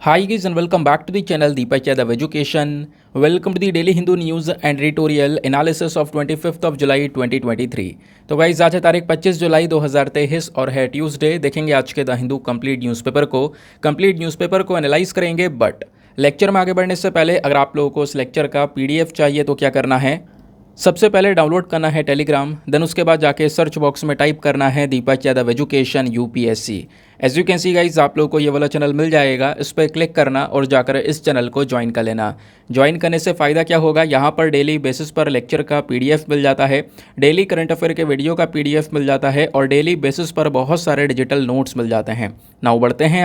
Hi guys and welcome back to the channel Deepak Yadav Education. Welcome to the daily Hindu news and editorial analysis of 25th of July 2023. तो guys आज है तारीख 25 जुलाई 2023 और है Tuesday. देखेंगे आज के द हिंदू कंप्लीट न्यूज़पेपर को एनालाइज करेंगे। बट लेक्चर में आगे बढ़ने से पहले अगर आप लोगों को इस लेक्चर का पीडीएफ चाहिए तो क्या करना है, सबसे पहले डाउनलोड करना है टेलीग्राम, देन उसके बाद जाके सर्च बॉक्स में टाइप करना है Deepak Yadav education UPSC. As you can see guys आप लोगों को ये वाला चैनल मिल जाएगा, इस पर क्लिक करना और जाकर इस चैनल को ज्वाइन कर लेना। ज्वाइन करने से फ़ायदा क्या होगा, यहाँ पर डेली बेसिस पर लेक्चर का पीडीएफ मिल जाता है, डेली करंट अफेयर के वीडियो का पीडीएफ मिल जाता है और डेली बेसिस पर बहुत सारे डिजिटल नोट्स मिल जाते हैं। नाउ बढ़ते हैं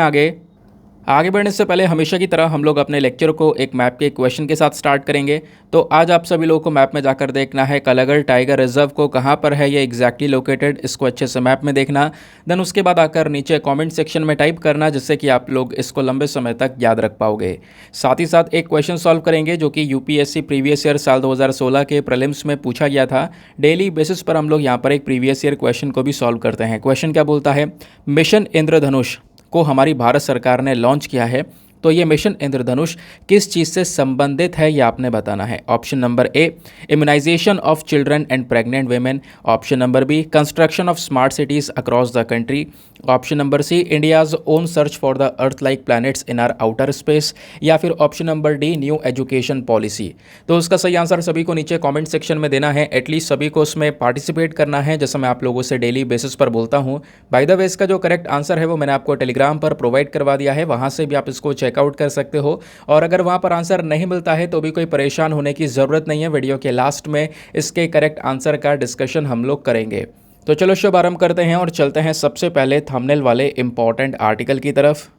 आगे बढ़ने से पहले हमेशा की तरह हम लोग अपने लेक्चर को एक मैप के क्वेश्चन के साथ स्टार्ट करेंगे। तो आज आप सभी लोगों को मैप में जाकर देखना है कलागढ़ टाइगर रिजर्व को कहाँ पर है ये एग्जैक्टली लोकेटेड, इसको अच्छे से मैप में देखना। देन उसके बाद आकर नीचे कमेंट सेक्शन में टाइप करना, जिससे कि आप लोग इसको लंबे समय तक याद रख पाओगे। साथ ही साथ एक क्वेश्चन सॉल्व करेंगे जो कि यूपीएससी प्रीवियस ईयर साल 2016 के प्रीलिम्स में पूछा गया था। डेली बेसिस पर हम लोग यहाँ पर एक प्रीवियस ईयर क्वेश्चन को भी सॉल्व करते हैं। क्वेश्चन क्या बोलता है, मिशन इंद्रधनुष को हमारी भारत सरकार ने लॉन्च किया है, तो ये मिशन इंद्रधनुष किस चीज़ से संबंधित है ये आपने बताना है। Option number A, immunization of children and pregnant women. Option number B, construction of smart cities across the country. Option number C, India's own search for the earth like planets in our outer space. या फिर option number D, new education policy. तो उसका सही answer सभी को नीचे comment section में देना है, एटलीस्ट सभी को उसमें पार्टिसिपेट करना है, जैसा मैं आप लोगों से डेली बेसिस पर बोलता हूँ। बाय द वे इसका जो करेक्ट आंसर है वो मैंने आपको टेलीग्राम पर प्रोवाइड करवा दिया है, वहाँ से भी आप इसको चेकआउट कर सकते हो। और अगर वहाँ पर आंसर नहीं मिलता है तो भी कोई परेशान होने की ज़रूरत नहीं है, वीडियो के लास्ट में इसके करेक्ट आंसर का डिस्कशन हम लोग करेंगे। तो चलो शुभारंभ करते हैं और चलते हैं सबसे पहले थंबनेल वाले इंपॉर्टेंट आर्टिकल की तरफ।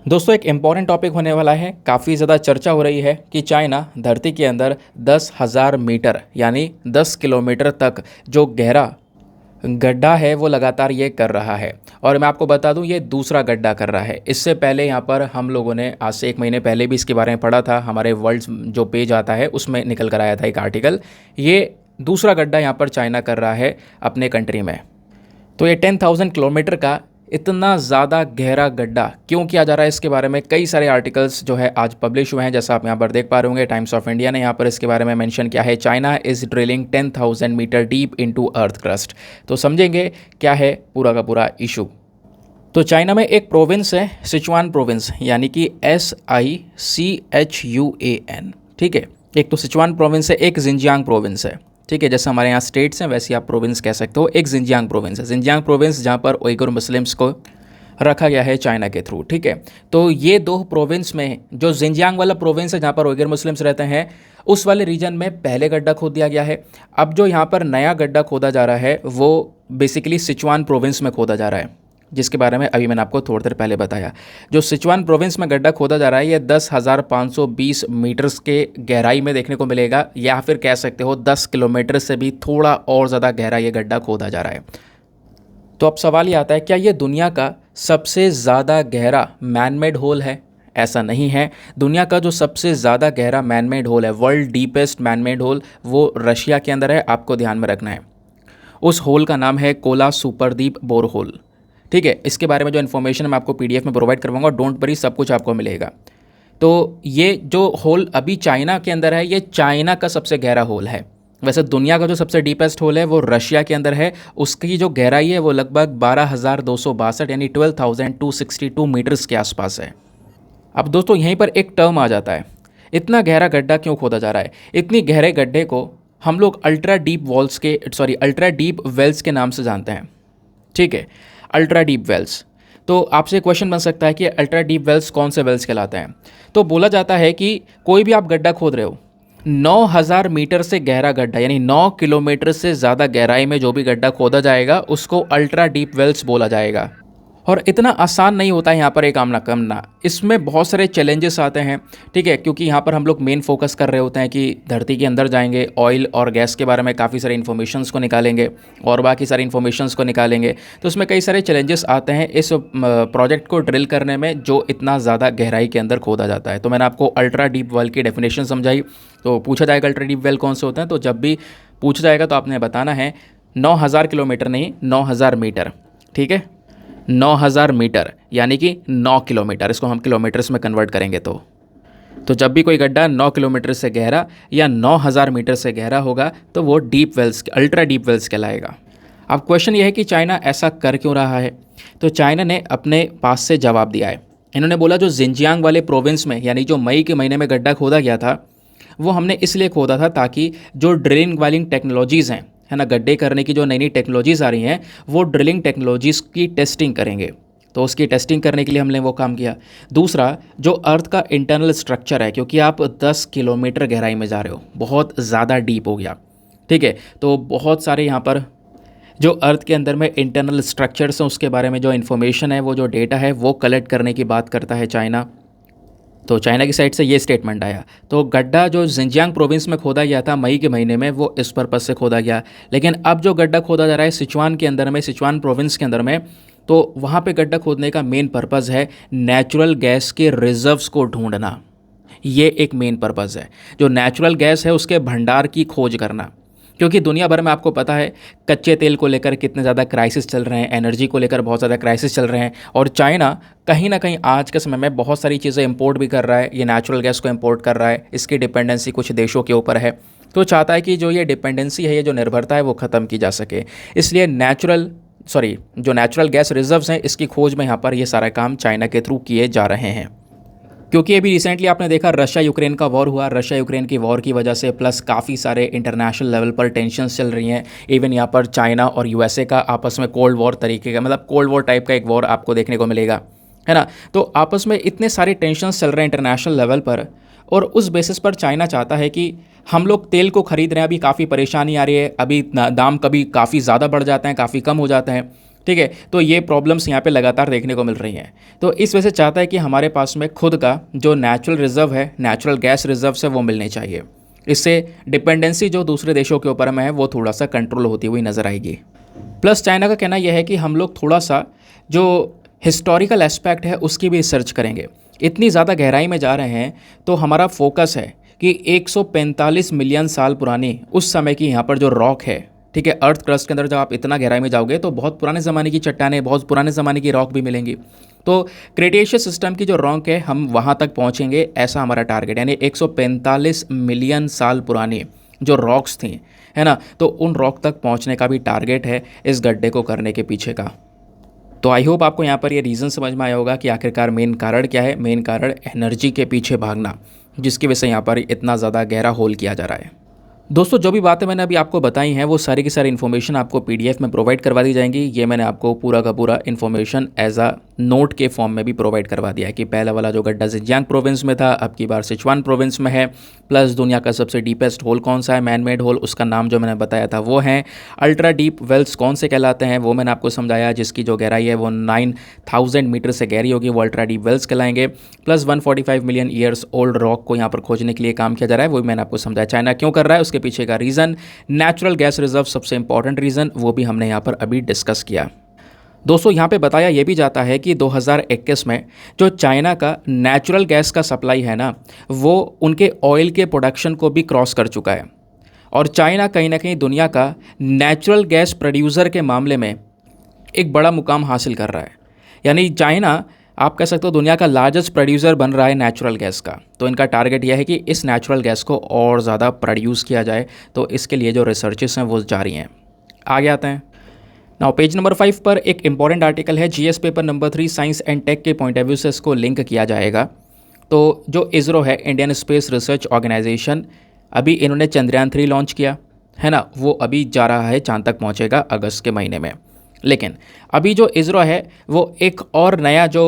दोस्तों एक इंपॉर्टेंट टॉपिक होने वाला है, काफ़ी ज़्यादा चर्चा हो रही है कि चाइना धरती के अंदर 10,000 मीटर यानी 10 किलोमीटर तक जो गहरा गड्ढा है वो लगातार ये कर रहा है। और मैं आपको बता दूं ये दूसरा गड्ढा कर रहा है। इससे पहले यहाँ पर हम लोगों ने आज से 1 महीने पहले भी इसके बारे में पढ़ा था, हमारे वर्ल्ड जो पेज आता है उसमें निकल कर आया था एक आर्टिकल। ये दूसरा गड्ढा यहाँ पर चाइना कर रहा है अपने कंट्री में। तो ये 10,000 किलोमीटर का इतना ज़्यादा गहरा गड्ढा क्यों किया जा रहा है, इसके बारे में कई सारे आर्टिकल्स जो है आज पब्लिश हुए हैं, जैसा आप यहाँ पर देख पा रहे होंगे। टाइम्स ऑफ इंडिया ने यहाँ पर इसके बारे में मेंशन किया है, China is drilling 10,000 metre deep into earth crust. तो समझेंगे क्या है पूरा का पूरा इशू। तो चाइना में एक प्रोविंस है सिचुआन प्रोविंस, यानी कि SICHUAN, ठीक है। एक तो सिचुआन प्रोविंस है, एक जिनजियांग प्रोविंस है, ठीक है। जैसे हमारे यहाँ स्टेट्स हैं वैसे आप प्रोविंस कह सकते हो। एक जिनजियांग प्रोविंस है, जिनजियांग प्रोविंस जहाँ पर उइगर मुस्लिम्स को रखा गया है चाइना के थ्रू, ठीक है। तो ये दो प्रोविंस में जो जिनजियांग वाला प्रोविंस है जहाँ पर उइगर मुस्लिम्स रहते हैं, उस वाले रीजन में पहले गड्ढा खोद दिया गया है। अब जो यहाँ पर नया गड्ढा खोदा जा रहा है वो बेसिकली सिचुआन प्रोविंस में खोदा जा रहा है, जिसके बारे में अभी मैंने आपको थोड़ी देर पहले बताया। जो सिचुआन प्रोविंस में गड्ढा खोदा जा रहा है ये 10,520 मीटर्स के गहराई में देखने को मिलेगा, या फिर कह सकते हो 10 किलोमीटर से भी थोड़ा और ज़्यादा गहरा ये गड्ढा खोदा जा रहा है। तो अब सवाल ये आता है, क्या ये दुनिया का सबसे ज़्यादा गहरा मैनमेड होल है? ऐसा नहीं है। दुनिया का जो सबसे ज़्यादा गहरा मैनमेड होल है, वर्ल्ड डीपेस्ट मैनमेड होल, वो रशिया के अंदर है, आपको ध्यान में रखना है। उस होल का नाम है कोला सुपरदीप बोरहोल, ठीक है। इसके बारे में जो इन्फॉर्मेशन मैं आपको पीडीएफ में प्रोवाइड करवाऊंगा, डोंट वरी, सब कुछ आपको मिलेगा। तो ये जो होल अभी चाइना के अंदर है, ये चाइना का सबसे गहरा होल है। वैसे दुनिया का जो सबसे डीपेस्ट होल है वो रशिया के अंदर है, उसकी जो गहराई है वो लगभग 12,262 यानी 12,262 मीटर्स के आसपास है। अब दोस्तों यहीं पर एक टर्म आ जाता है, इतना गहरा गड्ढा क्यों खोदा जा रहा है? इतनी गहरे गड्ढे को हम लोग अल्ट्रा डीप वेल्स के नाम से जानते हैं, ठीक है, अल्ट्रा डीप वेल्स। तो आपसे क्वेश्चन बन सकता है कि अल्ट्रा डीप वेल्स कौन से वेल्स कहलाते हैं? तो बोला जाता है कि कोई भी आप गड्ढा खोद रहे हो, 9,000 मीटर से गहरा गड्ढा यानी 9 किलोमीटर से ज़्यादा गहराई में जो भी गड्ढा खोदा जाएगा उसको अल्ट्रा डीप वेल्स बोला जाएगा। और इतना आसान नहीं होता है यहाँ पर एक काम करना, इसमें बहुत सारे चैलेंजेस आते हैं, ठीक है। क्योंकि यहाँ पर हम लोग मेन फोकस कर रहे होते हैं कि धरती के अंदर जाएंगे, ऑयल और गैस के बारे में काफ़ी सारी इन्फॉर्मेशंस को निकालेंगे और बाकी सारी इन्फॉर्मेशंस को निकालेंगे। तो उसमें कई सारे चैलेंजेस आते हैं इस प्रोजेक्ट को ड्रिल करने में, जो इतना ज़्यादा गहराई के अंदर खोदा जाता है। तो मैंने आपको अल्ट्रा डीप वेल की डेफिनेशन समझाई। तो पूछा जाएगा अल्ट्रा डीप वेल कौन से होते हैं, तो जब भी पूछा जाएगा तो आपने बताना है 9,000 किलोमीटर नहीं, 9,000 मीटर, ठीक है। 9,000 मीटर यानी कि 9 किलोमीटर, इसको हम किलोमीटर्स में कन्वर्ट करेंगे तो जब भी कोई गड्ढा 9 किलोमीटर से गहरा या 9,000 मीटर से गहरा होगा तो वो deep wells, ultra deep wells कहलाएगा। अब क्वेश्चन ये है कि चाइना ऐसा कर क्यों रहा है? तो चाइना ने अपने पास से जवाब दिया है। इन्होंने बोला जो जिनजियांग वाले प्रोविंस में, यानी जो मई के महीने में गड्ढा खोदा गया था, वो हमने इसलिए खोदा था ताकि जो ड्रिलिंग वाइलिंग टेक्नोलॉजीज़ हैं, है ना, गड्ढे करने की जो नई नई टेक्नोलॉजीज़ आ रही हैं, वो ड्रिलिंग टेक्नोलॉजीज़ की टेस्टिंग करेंगे। तो उसकी टेस्टिंग करने के लिए हमने वो काम किया। दूसरा, जो अर्थ का इंटरनल स्ट्रक्चर है, क्योंकि आप 10 किलोमीटर गहराई में जा रहे हो, बहुत ज़्यादा डीप हो गया, ठीक है, तो बहुत सारे यहाँ पर जो अर्थ के अंदर में इंटरनल स्ट्रक्चर्स हैं उसके बारे में जो इन्फॉर्मेशन है, वो जो डेटा है, वो कलेक्ट करने की बात करता है चाइना। तो चाइना की साइड से ये स्टेटमेंट आया। तो गड्ढा जो जिनजियांग प्रोविंस में खोदा गया था मई के महीने में, वो इस पर्पज़ से खोदा गया। लेकिन अब जो गड्ढा खोदा जा रहा है सिचुआन के अंदर में, सिचुआन प्रोविंस के अंदर में, तो वहाँ पे गड्ढा खोदने का मेन पर्पज़ है नेचुरल गैस के रिजर्व्स को ढूंढना। ये एक मेन पर्पज़ है, जो नेचुरल गैस है उसके भंडार की खोज करना। क्योंकि दुनिया भर में आपको पता है कच्चे तेल को लेकर कितने ज़्यादा क्राइसिस चल रहे हैं, एनर्जी को लेकर बहुत ज़्यादा क्राइसिस चल रहे हैं, और चाइना कहीं ना कहीं आज के समय में बहुत सारी चीज़ें इंपोर्ट भी कर रहा है, ये नेचुरल गैस को इंपोर्ट कर रहा है, इसकी डिपेंडेंसी कुछ देशों के ऊपर है। तो चाहता है कि जो ये डिपेंडेंसी है, ये जो निर्भरता है, वो ख़त्म की जा सके। इसलिए जो नेचुरल गैस रिजर्व्स हैं, इसकी खोज में यहाँ पर ये सारा काम चाइना के थ्रू किए जा रहे हैं। क्योंकि अभी रिसेंटली आपने देखा रशिया यूक्रेन का वॉर हुआ, रशिया यूक्रेन की वॉर की वजह से प्लस काफ़ी सारे इंटरनेशनल लेवल पर टेंशन्स चल रही हैं। इवन यहाँ पर चाइना और यूएसए का आपस में कोल्ड वॉर तरीके का, मतलब कोल्ड वॉर टाइप का एक वॉर आपको देखने को मिलेगा, है ना। तो आपस में इतने सारे टेंशन्स चल रहे हैं इंटरनेशनल लेवल पर, और उस बेसिस पर चाइना चाहता है कि हम लोग तेल को खरीद रहे हैं, अभी काफ़ी परेशानी आ रही है, अभी दाम कभी काफ़ी ज़्यादा बढ़ जाते हैं, काफ़ी कम हो जाते हैं, ठीक है। तो ये प्रॉब्लम्स यहाँ पे लगातार देखने को मिल रही हैं। तो इस वजह से चाहता है कि हमारे पास में खुद का जो नेचुरल रिजर्व है, नेचुरल गैस रिजर्व है, वो मिलने चाहिए। इससे डिपेंडेंसी जो दूसरे देशों के ऊपर में है, वो थोड़ा सा कंट्रोल होती हुई नज़र आएगी। प्लस चाइना का कहना यह है कि हम लोग थोड़ा सा जो हिस्टोरिकल एस्पेक्ट है उसकी भी रिसर्च करेंगे। इतनी ज़्यादा गहराई में जा रहे हैं तो हमारा फोकस है कि 145 मिलियन साल पुरानी उस समय की यहाँ पर जो रॉक है, ठीक है, अर्थ क्रस्ट के अंदर जब आप इतना गहराई में जाओगे तो बहुत पुराने ज़माने की चट्टानें, बहुत पुराने ज़माने की रॉक भी मिलेंगी। तो क्रेटेशियस सिस्टम की जो रॉक है, हम वहाँ तक पहुँचेंगे, ऐसा हमारा टारगेट, यानी 145 मिलियन साल पुरानी जो रॉक्स थी, है ना, तो उन रॉक तक पहुँचने का भी टारगेट है इस गड्ढे को करने के पीछे का। तो आई होप आपको यहाँ पर ये रीज़न समझ में आया होगा कि आखिरकार मेन कारण क्या है। मेन कारण एनर्जी के पीछे भागना, जिसकी वजह से यहाँ पर इतना ज़्यादा गहरा होल किया जा रहा है। दोस्तों, जो भी बातें मैंने अभी आपको बताई हैं, वो सारी की सारी इन्फॉर्मेशन आपको पीडीएफ में प्रोवाइड करवा दी जाएंगी। ये मैंने आपको पूरा का पूरा इन्फॉर्मेशन एज अ नोट के फॉर्म में भी प्रोवाइड करवा दिया है कि पहला वाला जो गड्ढा जिनजियांग प्रोविंस में था, अब की बार सिचुआन प्रोविंस में है। प्लस दुनिया का सबसे डीपेस्ट होल कौन सा है, मैन मेड होल, उसका नाम जो मैंने बताया था वो है। अल्ट्रा डीप वेल्स कौन से कहलाते हैं, वो मैंने आपको समझाया, जिसकी जो गहराई है वो 9,000 मीटर से गहरी होगी, वो अल्ट्रा डीप वेल्स कहलाएंगे। Plus 145 million years old rock को यहाँ पर खोजने के लिए काम किया जा रहा है, वो भी मैंने आपको समझाया। चाइना क्यों कर रहा है, उसके पीछे का रीज़न, नेचुरल गैस रिजर्व सबसे इंपॉर्टेंट रीज़न, वो भी हमने यहाँ पर अभी डिस्कस किया। दोस्तों, यहाँ पे बताया ये भी जाता है कि 2021 में जो चाइना का नेचुरल गैस का सप्लाई है ना, वो उनके ऑयल के प्रोडक्शन को भी क्रॉस कर चुका है। और चाइना कहीं ना कहीं दुनिया का नेचुरल गैस प्रोड्यूसर के मामले में एक बड़ा मुकाम हासिल कर रहा है। यानी चाइना, आप कह सकते हो, दुनिया का लार्जेस्ट प्रोड्यूसर बन रहा है नेचुरल गैस का। तो इनका टारगेट यह है कि इस नेचुरल गैस को और ज़्यादा प्रोड्यूस किया जाए, तो इसके लिए जो रिसर्चेस हैं वो जारी हैं। आगे आते हैं। नाउ पेज नंबर 5 पर एक इंपॉर्टेंट आर्टिकल है, GS paper number 3 science and tech के पॉइंट ऑफ व्यू से इसको लिंक किया जाएगा। तो जो इसरो है, इंडियन स्पेस रिसर्च ऑर्गेनाइजेशन, अभी इन्होंने चंद्रयान 3 लॉन्च किया है ना, वो अभी जा रहा है, चांद तक पहुँचेगा अगस्त के महीने में। लेकिन अभी जो इसरो है वो एक और नया जो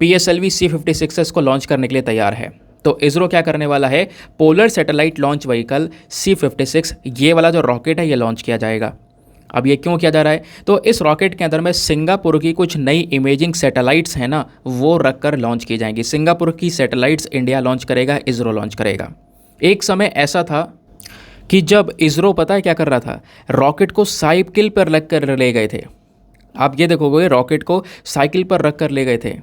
PSLV C56 है, इसको लॉन्च करने के लिए तैयार है। तो इसरो क्या करने वाला है, polar satellite launch vehicle C56, ये वाला जो रॉकेट है ये लॉन्च किया जाएगा। अब ये क्यों किया जा रहा है, तो इस रॉकेट के अंदर में सिंगापुर की कुछ नई इमेजिंग सैटेलाइट्स हैं ना, वो रख कर लॉन्च की जाएंगी। सिंगापुर की सैटेलाइट्स इंडिया लॉन्च करेगा, इसरो लॉन्च करेगा। एक समय ऐसा था कि जब इसरो, पता है क्या कर रहा था, रॉकेट को साइकिल पर रख कर ले गए थे। आप ये देखोगे, रॉकेट को साइकिल पर रख कर ले गए थे,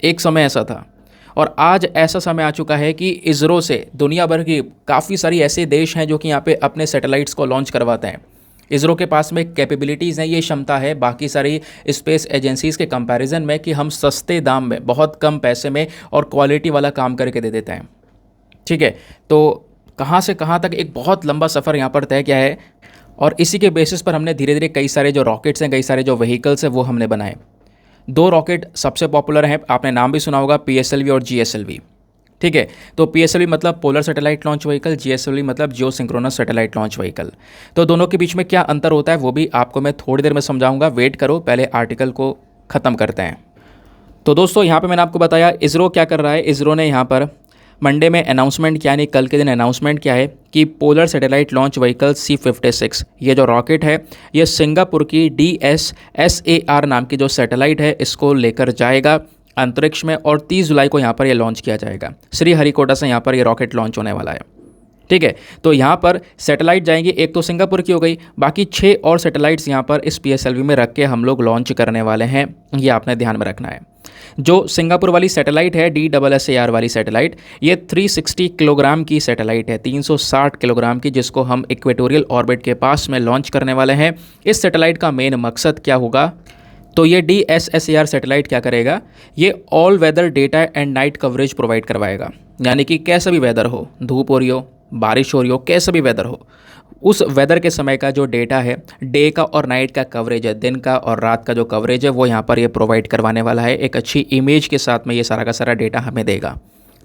एक समय ऐसा था। और आज ऐसा समय आ चुका है कि इसरो से दुनिया भर की काफ़ी सारी ऐसे देश हैं जो कि यहाँ पे अपने सैटेलाइट्स को लॉन्च करवाते हैं। इसरो के पास में कैपेबिलिटीज़ हैं, ये क्षमता है बाकी सारी स्पेस एजेंसीज़ के कंपैरिजन में कि हम सस्ते दाम में बहुत कम पैसे में और क्वालिटी वाला काम करके दे देते हैं। ठीक है, तो कहाँ से कहाँ तक एक बहुत लंबा सफ़र यहाँ पर तय किया है और इसी के बेसिस पर हमने धीरे धीरे कई सारे जो रॉकेट्स हैं, कई सारे जो व्हीकल्स हैं वो हमने बनाए। 2 रॉकेट सबसे पॉपुलर हैं, आपने नाम भी सुना होगा, PSLV और GSLV। ठीक है, तो PSLV मतलब polar satellite launch vehicle, GSLV मतलब जियो सिंक्रोनस सैटेलाइट लॉन्च व्हीकल। तो दोनों के बीच में क्या अंतर होता है वो भी आपको मैं थोड़ी देर में समझाऊंगा, वेट करो, पहले आर्टिकल को ख़त्म करते हैं। तो दोस्तों यहाँ पे मैंने आपको बताया इसरो क्या कर रहा है। इसरो ने यहाँ पर मंडे में अनाउंसमेंट किया, यानी कल के दिन अनाउंसमेंट किया है कि polar satellite launch vehicle C56 ये जो रॉकेट है ये सिंगापुर की DSSAR नाम की जो सैटेलाइट है इसको लेकर जाएगा अंतरिक्ष में और 30 जुलाई को यहाँ पर ये लॉन्च किया जाएगा। श्रीहरिकोटा से यहाँ पर ये रॉकेट लॉन्च होने वाला है। ठीक है, तो यहाँ पर सैटेलाइट जाएंगी, एक तो सिंगापुर की हो गई, बाकी 6 और सैटेलाइट्स यहाँ पर इस PSLV में रख के हम लोग लॉन्च करने वाले हैं, ये आपने ध्यान में रखना है। जो सिंगापुर वाली सैटेलाइट है DSSAR वाली सैटेलाइट, ये 360 किलोग्राम की सैटेलाइट है, 360 किलोग्राम की, जिसको हम इक्वेटोरियल ऑर्बिट के पास में लॉन्च करने वाले हैं। इस सैटेलाइट का मेन मकसद क्या होगा, तो ये DSSAR सैटेलाइट क्या करेगा, ये all weather data and night coverage provide करवाएगा, यानी कि कैसा भी वेदर हो, धूप हो रही हो, बारिश हो रही हो, कैसा भी वेदर हो, उस वेदर के समय का जो डेटा है, डे का और नाइट का कवरेज है, दिन का और रात का जो कवरेज है वो यहाँ पर ये प्रोवाइड करवाने वाला है। एक अच्छी इमेज के साथ में ये सारा का सारा डेटा हमें देगा।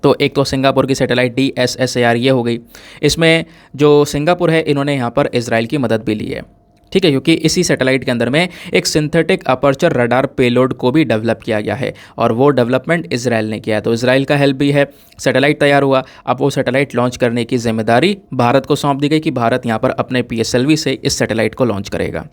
तो एक तो सिंगापुर की सैटेलाइट DSSAR ये हो गई। इसमें जो सिंगापुर है इन्होंने यहाँ पर इजराइल की मदद भी ली है। ठीक है, क्योंकि इसी सैटेलाइट के अंदर में एक सिंथेटिक अपर्चर रडार पेलोड को भी डेवलप किया गया है और वो डेवलपमेंट इजराइल ने किया है, तो इजराइल का हेल्प भी है। सैटेलाइट तैयार हुआ, अब वो सैटेलाइट लॉन्च करने की जिम्मेदारी भारत को सौंप दी गई कि भारत यहाँ पर अपने PSLV से इस सैटेलाइट को लॉन्च करेगा।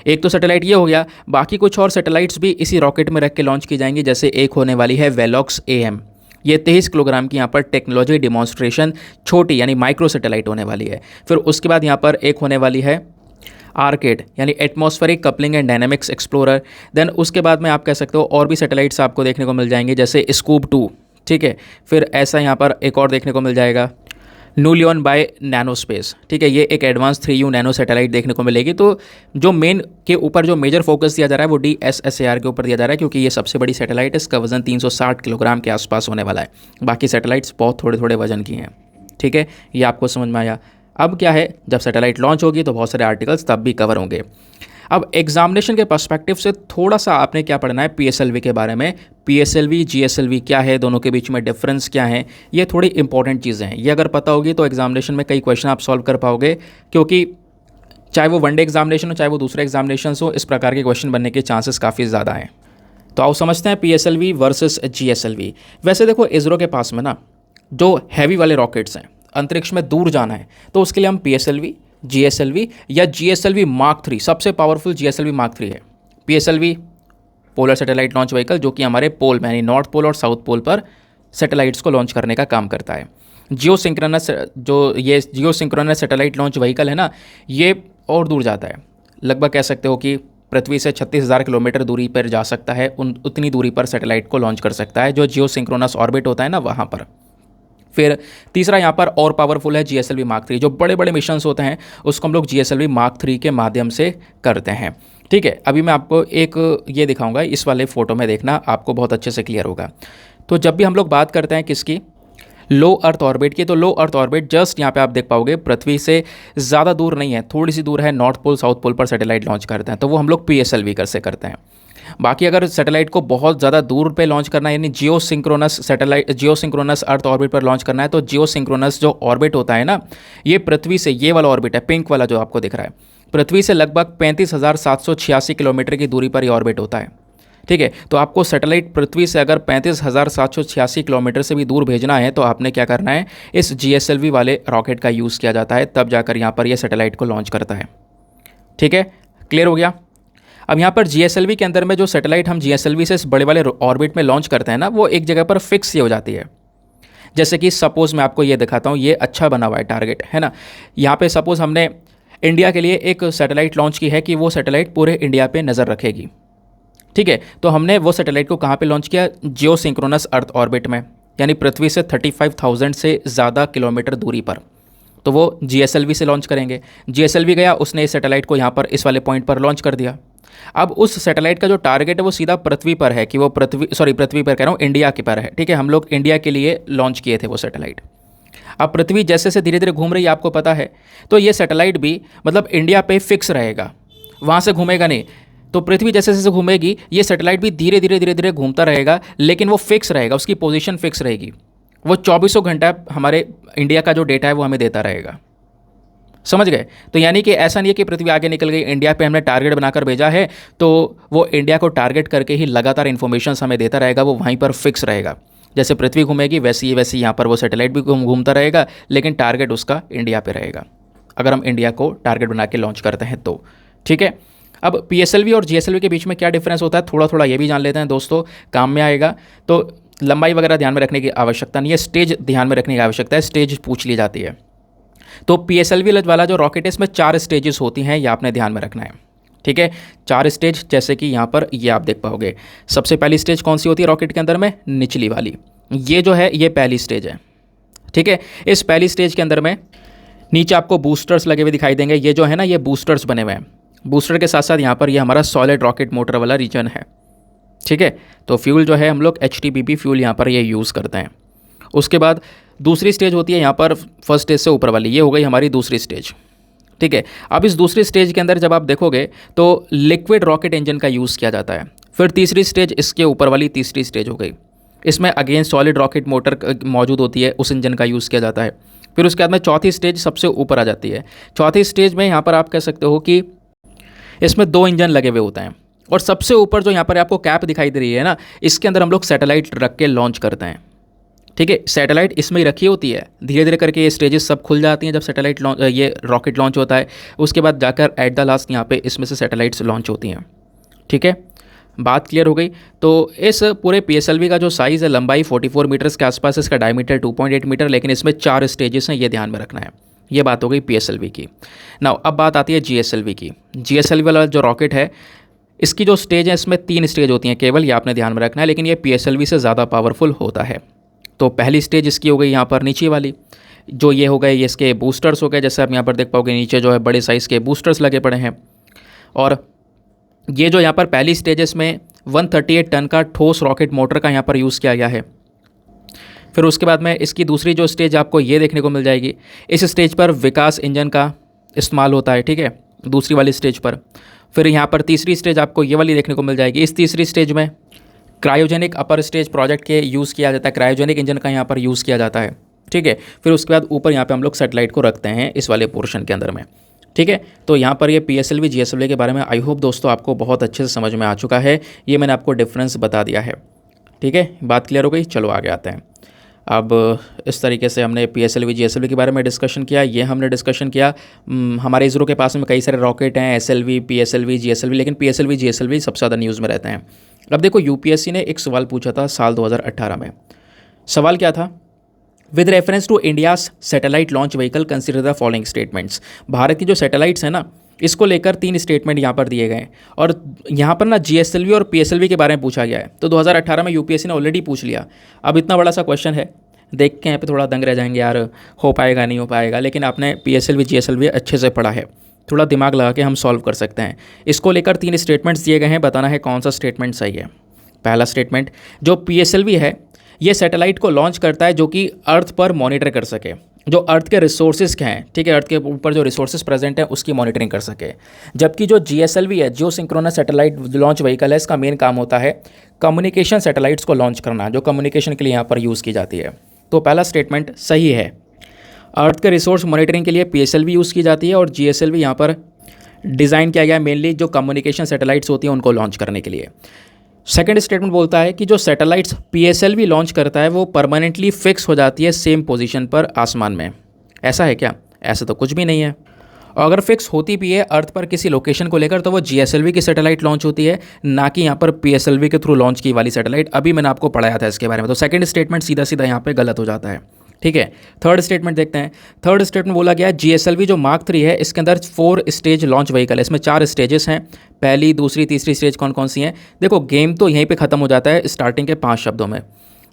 एक तो सैटेलाइट ये हो गया, बाकी कुछ और सैटेलाइट्स भी इसी रॉकेट में रख के लॉन्च की जाएंगी। जैसे एक होने वाली है वेलॉक्स AM, ये 23 किलोग्राम की यहाँ पर टेक्नोलॉजी डिमॉन्स्ट्रेशन छोटी यानी माइक्रो सैटेलाइट होने वाली है। फिर उसके बाद यहाँ पर एक होने वाली है आर्केड यानी atmospheric coupling and dynamics explorer. Then उसके बाद में आप कह सकते हो और भी सैटेलाइट्स आपको देखने को मिल जाएंगे जैसे स्कूब 2। ठीक है, फिर ऐसा यहाँ पर एक और देखने को मिल जाएगा न्यूलियन बाय नैनोस्पेस। ठीक है, ये एक एडवांस 3U नैनो सैटेलाइट देखने को मिलेगी। तो जो मेन के ऊपर जो मेजर फोकस दिया जा रहा है वो DSSAR के ऊपर दिया जा रहा है, क्योंकि ये सबसे बड़ी सैटेलाइट है, इसका वजन 360 किलोग्राम के आसपास होने वाला है। बाकी सैटेलाइट्स बहुत थोड़े थोड़े वजन की हैं। ठीक है, ये आपको समझ में आया। अब क्या है, जब सैटेलाइट लॉन्च होगी तो बहुत सारे आर्टिकल्स तब भी कवर होंगे। अब एग्जामिनेशन के पर्सपेक्टिव से थोड़ा सा आपने क्या पढ़ना है PSLV के बारे में। PSLV GSLV क्या है, दोनों के बीच में डिफरेंस क्या है, ये थोड़ी इंपॉर्टेंट चीज़ें हैं। ये अगर पता होगी तो एग्जामिनेशन में कई क्वेश्चन आप सॉल्व कर पाओगे, क्योंकि चाहे वो वनडे एग्जामिनेशन हो चाहे वो दूसरे एग्जामिनेशन हो, इस प्रकार के क्वेश्चन बनने के चांसेस काफ़ी ज़्यादा हैं। तो आओ समझते हैं PSLV वर्सेस GSLV। वैसे देखो इसरो के पास में ना जो हैवी वाले रॉकेट्स हैं, अंतरिक्ष में दूर जाना है, तो उसके लिए हम PSLV GSLV या GSLV Mark 3, सबसे पावरफुल GSLV Mark 3 है। PSLV polar satellite launch vehicle जो कि हमारे पोल में यानी नॉर्थ पोल और साउथ पोल पर सैटेलाइट्स को लॉन्च करने का काम करता है। जियो सिंक्रोनस सैटेलाइट लॉन्च व्हीकल है ना, ये और दूर जाता है, लगभग कह सकते हो कि पृथ्वी से 36,000 किलोमीटर दूरी पर जा सकता है, उतनी दूरी पर सैटेलाइट को लॉन्च कर सकता है, जो जियो सिंक्रोनस ऑर्बिट होता है ना वहाँ पर। फिर तीसरा यहाँ पर और पावरफुल है GSLV Mark 3। जो बड़े बड़े मिशंस होते हैं उसको हम लोग GSLV Mark 3 के माध्यम से करते हैं। ठीक है, अभी मैं आपको एक ये दिखाऊंगा, इस वाले फोटो में देखना, आपको बहुत अच्छे से क्लियर होगा। तो जब भी हम लोग बात करते हैं किसकी, लो अर्थ ऑर्बिट की, तो लो अर्थ ऑर्बिट जस्ट यहाँ पे आप देख पाओगे पृथ्वी से ज़्यादा दूर नहीं है, थोड़ी सी दूर है, नॉर्थ पोल साउथ पोल पर सैटेलाइट लॉन्च करते हैं, तो वो हम लोग PSLV से करते हैं। बाकी अगर सैटेलाइट को बहुत ज़्यादा दूर पे लॉन्च करना है, यानी जियो सिंक्रोनस अर्थ ऑर्बिट पर लॉन्च करना है, तो जियो सिंक्रोनस जो ऑर्बिट होता है ना, ये पृथ्वी से, ये वाला ऑर्बिट है पिंक वाला जो आपको दिख रहा है, पृथ्वी से लगभग 35,786 किलोमीटर की दूरी पर ये ऑर्बिट होता है। ठीक है, तो आपको सैटेलाइट पृथ्वी से अगर 35,786 किलोमीटर से भी दूर भेजना है तो आपने क्या करना है, इस GSLV वाले रॉकेट का यूज़ किया जाता है, तब जाकर यहाँ पर यह सैटेलाइट को लॉन्च करता है। ठीक है, क्लियर हो गया। अब यहाँ पर GSLV के अंदर में जो सैटेलाइट हम GSLV से इस बड़े वाले ऑर्बिट में लॉन्च करते हैं ना, वो एक जगह पर फिक्स ही हो जाती है। जैसे कि सपोज़ मैं आपको ये दिखाता हूँ, ये अच्छा बना हुआ है टारगेट, है ना। यहाँ पे सपोज़ हमने इंडिया के लिए एक सैटेलाइट लॉन्च की है कि वो सैटेलाइट पूरे इंडिया पे नज़र रखेगी। ठीक है, तो हमने वो सैटेलाइट को कहाँ पे लॉन्च किया, जियो सिंक्रोनस अर्थ ऑर्बिट में, यानी पृथ्वी से 35,000 से ज़्यादा किलोमीटर दूरी पर। तो वो GSLV से लॉन्च करेंगे। GSLV गया, उसने इस सैटेलाइट को यहाँ पर इस वाले पॉइंट पर लॉन्च कर दिया। अब उस सैटेलाइट का जो टारगेट है वो सीधा पृथ्वी पर है कि वो पृथ्वी पर कह रहा हूँ, इंडिया के पर है, ठीक है। हम लोग इंडिया के लिए लॉन्च किए थे वो सैटेलाइट। अब पृथ्वी जैसे से धीरे धीरे घूम रही है, आपको पता है, तो ये सैटेलाइट भी मतलब इंडिया पे फिक्स रहेगा, वहाँ से घूमेगा नहीं। तो पृथ्वी जैसे जैसे घूमेगी, ये सैटेलाइट भी धीरे धीरे घूमता रहेगा, लेकिन वो फिक्स रहेगा, उसकी पोजीशन फिक्स रहेगी। वो 24 घंटा हमारे इंडिया का जो डेटा है वो हमें देता रहेगा। समझ गए? तो यानी कि ऐसा नहीं है कि पृथ्वी आगे निकल गई, इंडिया पे हमने टारगेट बनाकर भेजा है तो वो इंडिया को टारगेट करके ही लगातार इन्फॉर्मेशन हमें देता रहेगा, वो वहीं पर फिक्स रहेगा। जैसे पृथ्वी घूमेगी वैसे ही यहाँ पर वो सैटेलाइट भी घूमता रहेगा, लेकिन टारगेट उसका इंडिया पे रहेगा, अगर हम इंडिया को टारगेट बना के लॉन्च करते हैं तो। ठीक है। अब PSLV और GSLV के बीच में क्या डिफरेंस होता है, थोड़ा थोड़ा ये भी जान लेते हैं दोस्तों, काम में आएगा। तो लंबाई वगैरह ध्यान में रखने की आवश्यकता नहीं है, स्टेज ध्यान में रखने की आवश्यकता है, स्टेज पूछ ली जाती है। तो PSLV वाला जो रॉकेट है इसमें 4 स्टेजेस होती हैं, ये आपने ध्यान में रखना है। ठीक है, 4 स्टेज, जैसे कि यहाँ पर ये आप देख पाओगे। सबसे पहली स्टेज कौन सी होती है रॉकेट के अंदर में, निचली वाली, ये जो है ये पहली स्टेज है। ठीक है, इस पहली स्टेज के अंदर में नीचे आपको बूस्टर्स लगे हुए दिखाई देंगे, ये जो है ना ये बूस्टर्स बने हुए हैं। बूस्टर के साथ साथ यहाँ पर ये हमारा सॉलिड रॉकेट मोटर वाला रीजन है। ठीक है, तो फ्यूल जो है हम लोग HTPP फ्यूल यहाँ पर ये यूज़ करते हैं। उसके बाद दूसरी स्टेज होती है यहाँ पर फर्स्ट स्टेज से ऊपर वाली, ये हो गई हमारी दूसरी स्टेज। ठीक है, अब इस दूसरी स्टेज के अंदर जब आप देखोगे तो लिक्विड रॉकेट इंजन का यूज़ किया जाता है। फिर तीसरी स्टेज, इसके ऊपर वाली तीसरी स्टेज हो गई, इसमें अगेन सॉलिड रॉकेट मोटर मौजूद होती है, उस इंजन का यूज़ किया जाता है। फिर उसके बाद में चौथी स्टेज सबसे ऊपर आ जाती है। चौथी स्टेज में यहाँ पर आप कह सकते हो कि इसमें 2 इंजन लगे हुए होते हैं, और सबसे ऊपर जो यहाँ पर आपको कैप दिखाई दे रही है ना, इसके अंदर हम लोग सैटेलाइट रख के लॉन्च करते हैं। ठीक है, सैटेलाइट इसमें ही रखी होती है, धीरे धीरे करके ये स्टेजेस सब खुल जाती हैं जब सैटेलाइट ये रॉकेट लॉन्च होता है। उसके बाद जाकर एट द लास्ट यहाँ पे इसमें से सैटेलाइट्स लॉन्च होती हैं। ठीक है, बात क्लियर हो गई। तो इस पूरे PSLV का जो साइज़ है, लंबाई 44 मीटर्स के आसपास, इसका डायमीटर 2.8 मीटर, लेकिन इसमें 4 स्टेजेस हैं, ये ध्यान में रखना है। ये बात हो गई PSLV की। नाउ अब बात आती है GSLV की। GSLV वाला जो रॉकेट है, इसकी जो स्टेज है इसमें 3 स्टेज होती हैं केवल, ये आपने ध्यान में रखना है, लेकिन ये PSLV से ज़्यादा पावरफुल होता है। तो पहली स्टेज इसकी हो गई यहाँ पर नीचे वाली, जो ये हो गए ये इसके बूस्टर्स हो गए, जैसे आप यहाँ पर देख पाओगे नीचे जो है बड़े साइज़ के बूस्टर्स लगे पड़े हैं। और ये जो यहाँ पर पहली स्टेज है इसमें 138 टन का ठोस रॉकेट मोटर का यहाँ पर यूज़ किया गया है। फिर उसके बाद में इसकी दूसरी जो स्टेज आपको ये देखने को मिल जाएगी, इस स्टेज पर विकास इंजन का इस्तेमाल होता है। ठीक है, दूसरी वाली स्टेज पर। फिर यहाँ पर तीसरी स्टेज आपको ये वाली देखने को मिल जाएगी। इस तीसरी स्टेज में क्रायोजेनिक अपर स्टेज प्रोजेक्ट के यूज़ किया जाता है, क्रायोजेनिक इंजन का यहाँ पर यूज़ किया जाता है। ठीक है, फिर उसके बाद ऊपर यहाँ पे हम लोग सेटेलाइट को रखते हैं इस वाले पोर्शन के अंदर में। ठीक है, तो यहाँ पर ये PSLV GSLV के बारे में आई होप दोस्तों आपको बहुत अच्छे से समझ में आ चुका है। ये मैंने आपको डिफरेंस बता दिया है। ठीक है, बात क्लियर हो गई। चलो आगे आते हैं। अब इस तरीके से हमने PSLV GSLV के बारे में डिस्कशन किया। ये हमने डिस्कशन किया, हमारे इसरो के पास में कई सारे रॉकेट हैं, SLV PSLV GSLV, लेकिन PSLV GSLV सबसे ज़्यादा न्यूज़ में रहते हैं। अब देखो, UPSC ने एक सवाल पूछा था साल 2018 में। सवाल क्या था, with reference to India's satellite launch vehicle consider the following statements. Bharat की जो सैटेलाइट्स हैं ना, इसको लेकर 3 स्टेटमेंट यहाँ पर दिए गए हैं, और यहाँ पर ना GSLV और PSLV के बारे में पूछा गया है। तो 2018 में UPSC ने ऑलरेडी पूछ लिया। अब इतना बड़ा सा क्वेश्चन है, देख के यहाँ पे थोड़ा दंग रह जाएंगे यार, हो पाएगा नहीं हो पाएगा, लेकिन आपने PSLV GSLV अच्छे से पढ़ा है, थोड़ा दिमाग लगा के हम सॉल्व कर सकते हैं। इसको लेकर 3 स्टेटमेंट्स दिए गए हैं, बताना है कौन सा स्टेटमेंट सही है। पहला स्टेटमेंट, जो PSLV है ये सैटेलाइट को लॉन्च करता है जो कि अर्थ पर मॉनिटर कर सके, जो अर्थ के रिसोर्सेज के हैं। ठीक है, अर्थ के ऊपर जो रिसोर्सेज प्रेजेंट है उसकी मॉनिटरिंग कर सके। जबकि जो GSLV है, जियो सिंक्रोनस सैटेलाइट लॉन्च व्हीकल है, इसका मेन काम होता है कम्युनिकेशन सैटेलाइट्स को लॉन्च करना, जो कम्युनिकेशन के लिए यहाँ पर यूज़ की जाती है। तो पहला स्टेटमेंट सही है। अर्थ के रिसोर्स मॉनिटरिंग के लिए PSLV यूज़ की जाती है, और GSLV यहाँ पर डिज़ाइन किया गया है मेनली जो कम्युनिकेशन सैटेलाइट्स होती हैं उनको लॉन्च करने के लिए। सेकेंड स्टेटमेंट बोलता है कि जो सैटेलाइट्स PSLV लॉन्च करता है वो परमानेंटली फिक्स हो जाती है सेम पोजीशन पर आसमान में। ऐसा है क्या? ऐसा तो कुछ भी नहीं है। और अगर फिक्स होती भी है अर्थ पर किसी लोकेशन को लेकर, तो वो GSLV की सैटेलाइट लॉन्च होती है, ना कि यहाँ पर PSLV के थ्रू लॉन्च की वाली सैटेलाइट। अभी मैंने आपको पढ़ाया था इसके बारे में। तो सेकंड स्टेटमेंट सीधा सीधा यहाँ पे गलत हो जाता है। ठीक है, थर्ड स्टेटमेंट देखते हैं। थर्ड स्टेटमेंट बोला गया है GSLV जो Mark 3 है, इसके अंदर 4 स्टेज लॉन्च व्हीकल है। इसमें 4 स्टेजेस हैं, पहली दूसरी तीसरी स्टेज कौन कौन सी हैं। देखो, गेम तो यहीं पे ख़त्म हो जाता है स्टार्टिंग के 5 शब्दों में।